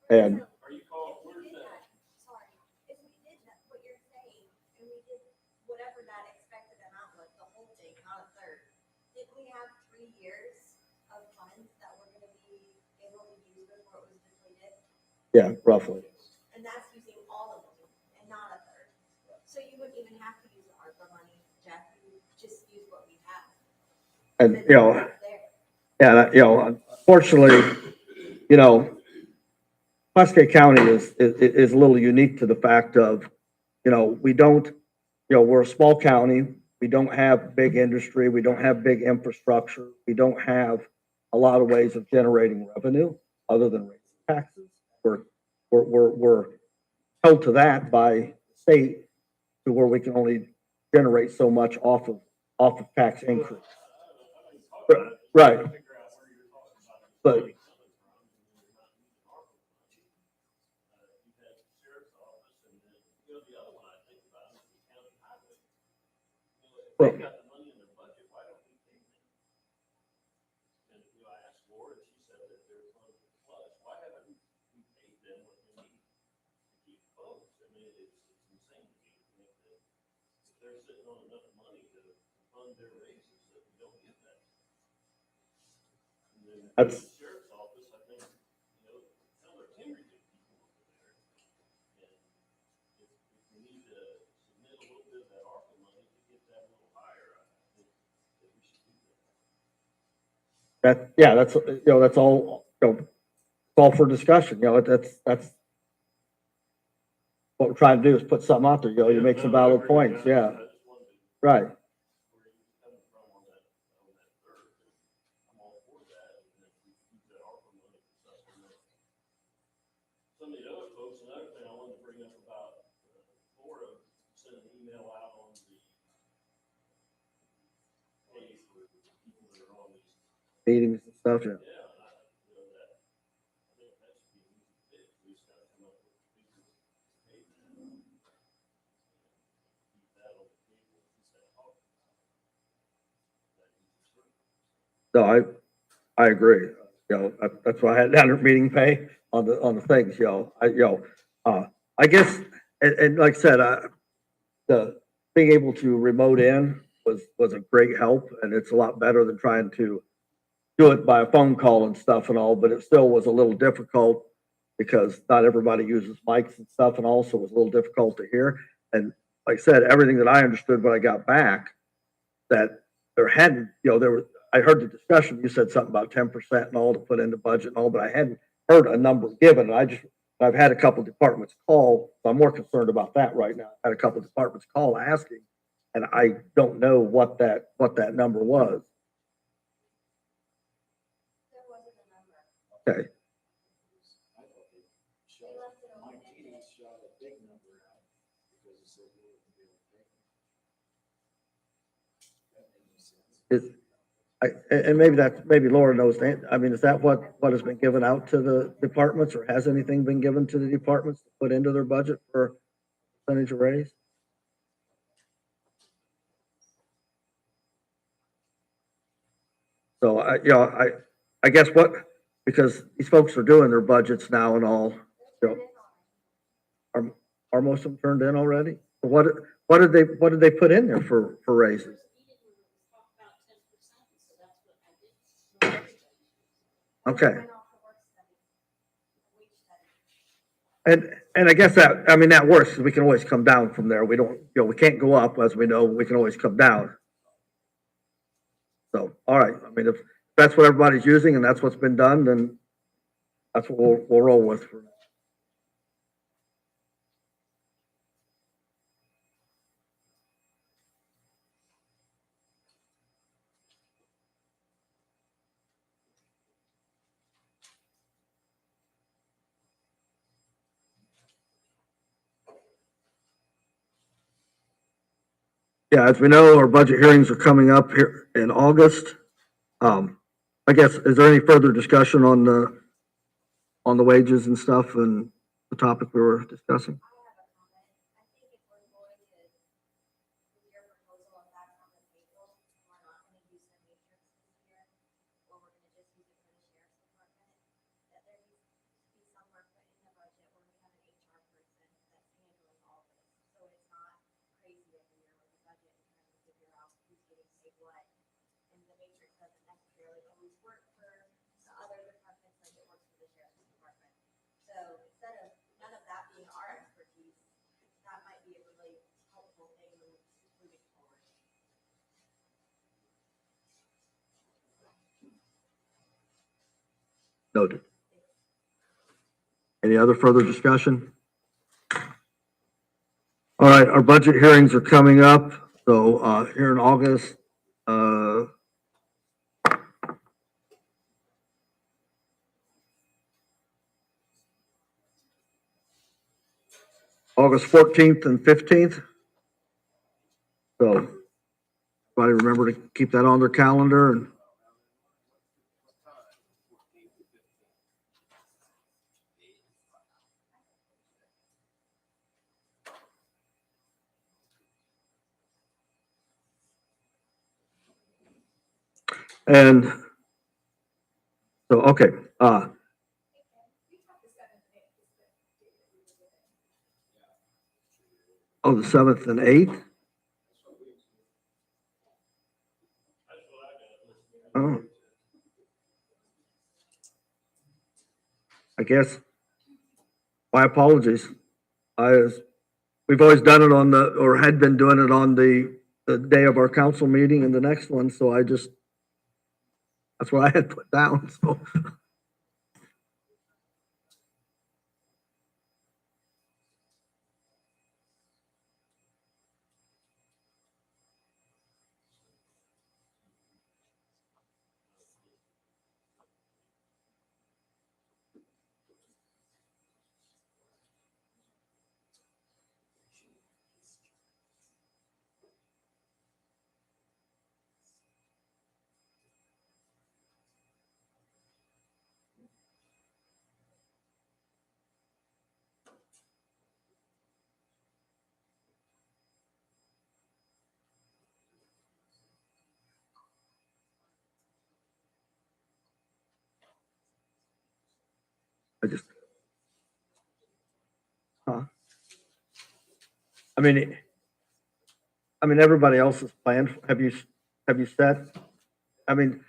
And Are you called, where's that? Sorry, if we did that, what you're saying, and we did whatever that expected amount was, the whole thing, not a third, did we have 3 years of funds that were gonna be able to use before it was depleted? yeah, roughly. And that's using all of them and not a third. So you wouldn't even have to use the ARPA money, Jeff, you would just use what we have. And, There. yeah, unfortunately, Pulaski County is a little unique to the fact of, we don't, we're a small county. We don't have big industry. We don't have big infrastructure. We don't have a lot of ways of generating revenue other than raising taxes. We're held to that by the state to where we can only generate so much off of tax increase. Right. But They've got the money in their budget, why don't we pay them? And I asked Laura, and she said that they're funded flush. Why haven't we paid them what they need to keep closed? I mean, it's insane to me to think that if they're sitting on enough money to fund their raises, that we don't get that. And then the sheriff's office, I think, tell their kindred people over there. And if we need to submit a little bit of that ARPA money to get that a little higher, I think that we should do that. that's all, it's all for discussion. That's what we're trying to do is put something out there. You make some valid points. Yeah. Right. Some of the other folks, another thing I wanted to bring up about Laura sent an email out on the pay for the people that are on these Meetings and stuff. Yeah. Yeah, I think that should be an easy fix. We just gotta come up with people to pay them. No, I agree. You know, that's why I had down there meeting pay on the things, I guess, and like I said, the being able to remote in was a great help, and it's a lot better than trying to do it by a phone call and stuff and all, but it still was a little difficult because not everybody uses mics and stuff, and also was a little difficult to hear. And like I said, everything that I understood when I got back, that there hadn't, I heard the discussion, you said something about 10% and all to put in the budget and all, but I hadn't heard a number given. I've had a couple departments call, so I'm more concerned about that right now. I've had a couple departments call asking, and I don't know what that number was. Okay. And maybe Laura knows that. I mean, is that what has been given out to the departments, or has anything been given to the departments to put into their budget for percentage of raise? So I guess because these folks are doing their budgets now and all, are most of them turned in already? What did they put in there for raises? Okay. And I guess that works. We can always come down from there. We don't, we can't go up, as we know, we can always come down. So, all right. I mean, if that's what everybody's using and that's what's been done, then that's what we'll roll with. Yeah, as we know, our budget hearings are coming up here in August. I guess, is there any further discussion on the wages and stuff and the topic we were discussing? Noted. Any other further discussion? All right, our budget hearings are coming up. So here in August, August 14th and 15th. So everybody remember to keep that on their calendar. And so, okay. Oh, the 7th and 8th? Oh. I guess, my apologies. We've always done it or had been doing it on the day of our council meeting and the next one, so that's what I had put down, so. I mean, everybody else is planned. Have you set? I mean,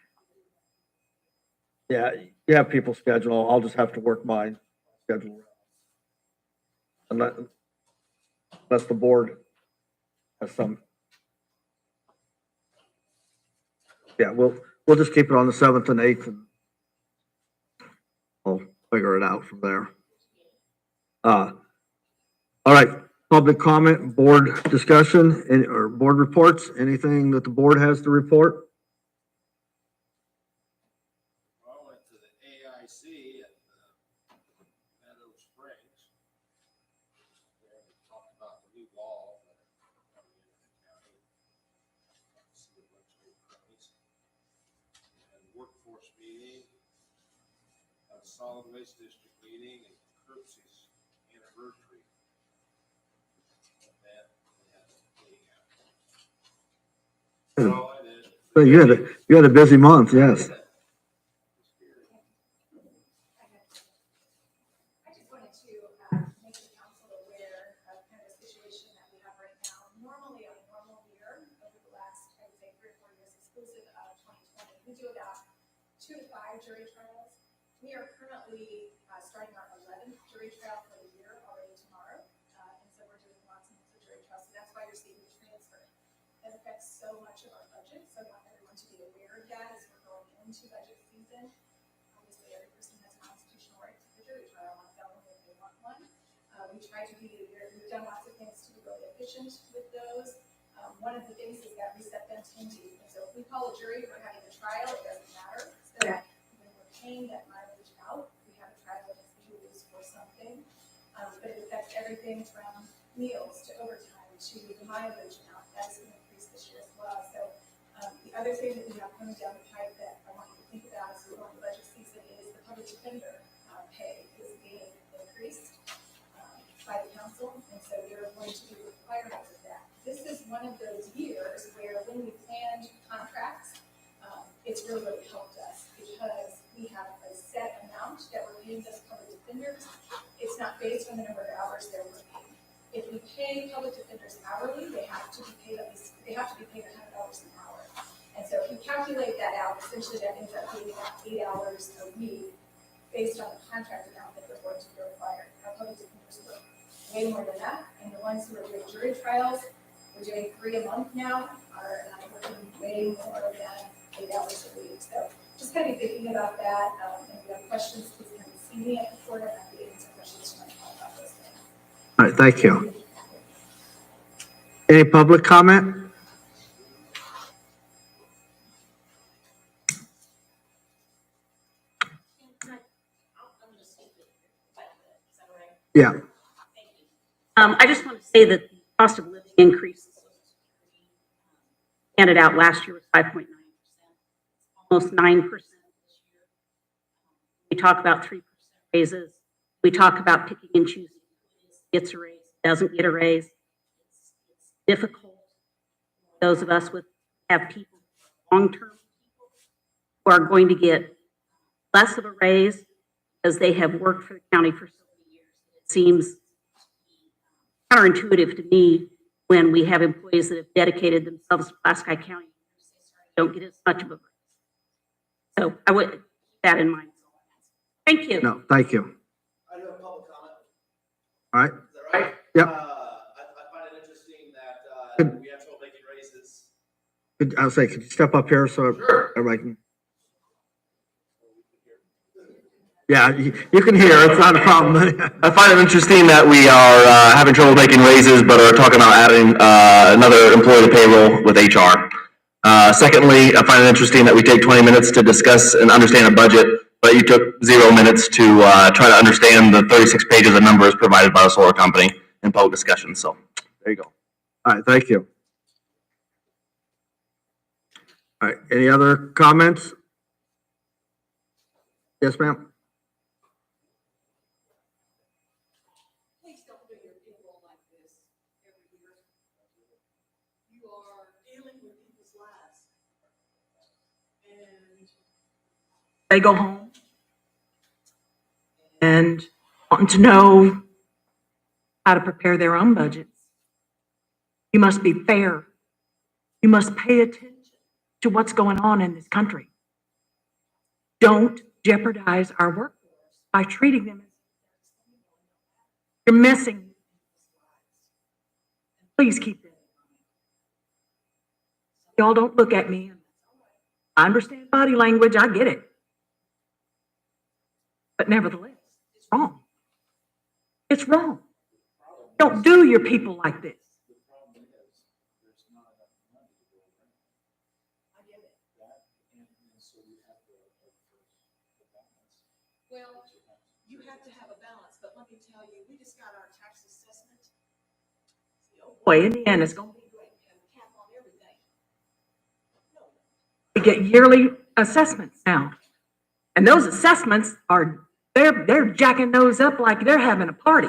yeah, you have people schedule. I'll just have to work my schedule. Unless the board has some. Yeah, we'll just keep it on the 7th and 8th and we'll figure it out from there. All right, public comment, board discussion, or board reports, anything that the board has to report? I went to the AIC at Meadow Springs. There we talked about the new law that are coming into the county. See a bunch of new counties. And workforce meeting, a solid waste district meeting, and Kirksey's anniversary event. We had a meeting out. That's all I did. So you had a busy month, yes. I just wanted to make the council aware of kind of the situation that we have right now. Normally, on a normal year, over the last, I would say, 3 or 4 years, exclusive of 2020, we do about 2 to 5 jury trials. We are currently starting our 11th jury trial for the year already tomorrow. And so we're doing lots and lots of jury trials. So that's why you're seeing the transfer. That affects so much of our budget. So I want everyone to be aware of that as we're going into budget season. Obviously, every person has a constitutional right to the jury trial on felony if they want one. We try to be, we've done lots of things to be really efficient with those. One of the things is that we set them 10 days. And so if we call a jury for having a trial, it doesn't matter. So that when we're paying that mileage out, we have a trial that's used for something. But it affects everything from meals to overtime to the mileage amount. That's going to increase this year as well. So the other thing that we have coming down the pipe that I want you to think about as we go into budget season is the public defender pay is being increased by the council, and so there are going to be requirements of that. This is one of those years where when we planned contracts, it's really helped us because we have a set amount that we're paying those public defenders. It's not based on the number of hours they're working. If we pay public defenders hourly, they have to be paid at least, they have to be paid $100 an hour. And so if you calculate that out, essentially that ends up being about 8 hours a week based on the contract amount that we're going to be required. Our public defenders work way more than that, and the ones who are doing jury trials, we're doing 3 a month now, are working way more than 8 hours a week. So just kind of thinking about that. If you have questions, please come and see me at the court. I'm happy to answer questions you might have about those things. All right, thank you. Any public comment? Yeah. I just want to say that the cost of living increase handed out last year was 5.9%, almost 9% this year. We talk about 3% raises. We talk about picking and choosing. Gets a raise, doesn't get a raise. It's difficult. Those of us with have people, long-term people, who are going to get less of a raise because they have worked for the county for so many years. It seems counterintuitive to me when we have employees that have dedicated themselves to Pulaski County, don't get as much of a raise. So I would keep that in mind. Thank you. No, thank you. I do have a public comment. All right. Is that right? Yep. I find it interesting that we have trouble making raises. I'll say, could you step up here so everybody can? Yeah, you can hear, it's not a problem. I find it interesting that we are having trouble making raises, but are talking about adding another employee to payroll with HR. Secondly, I find it interesting that we take 20 minutes to discuss and understand a budget, but you took 0 minutes to try to understand the 36 pages of numbers provided by the solar company in public discussion. So there you go. All right, thank you. All right, any other comments? Yes, ma'am. Please don't do your payroll like this every year. You are dealing with people's lives. And they go home and wanting to know how to prepare their own budgets. You must be fair. You must pay attention to what's going on in this country. Don't jeopardize our workforce by treating them as you're messing. Please keep that in mind. Y'all don't look at me. I understand body language, I get it. But nevertheless, it's wrong. It's wrong. Don't do your people like this. Well, you have to have a balance, but let me tell you, we just got our tax assessment. Boy, Indiana's going to Have a cap on everything. we get yearly assessments now. And those assessments are, they're jacking those up like they're having a party.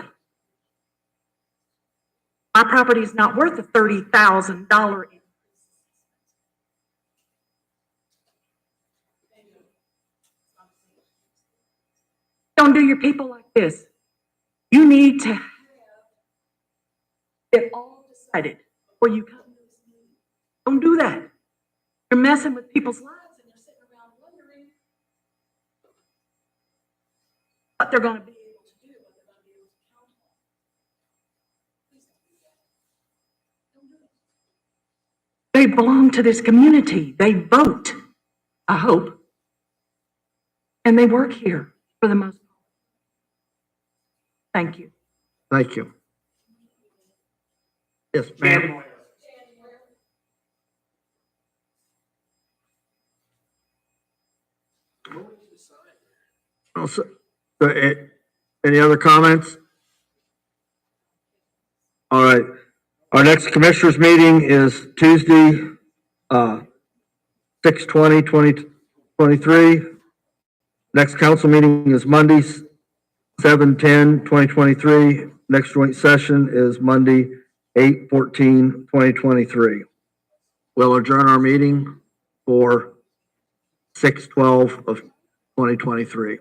My property is not worth a $30,000 increase. Don't do your people like this. You need to have it all decided before you come to this meeting. Don't do that. You're messing with people's lives and they're sitting around wondering what they're going to be able to do, what they're going to be able to count on. Please don't do that. Don't do it. They belong to this community. They vote, I hope. And they work here for the most part. Thank you. Thank you. Yes, ma'am. Also, any other comments? All right. Our next commissioners meeting is Tuesday, 6/20/2023. Next council meeting is Monday, 7/10/2023. Next joint session is Monday, 8/14/2023. We'll adjourn our meeting for 6/12/2023.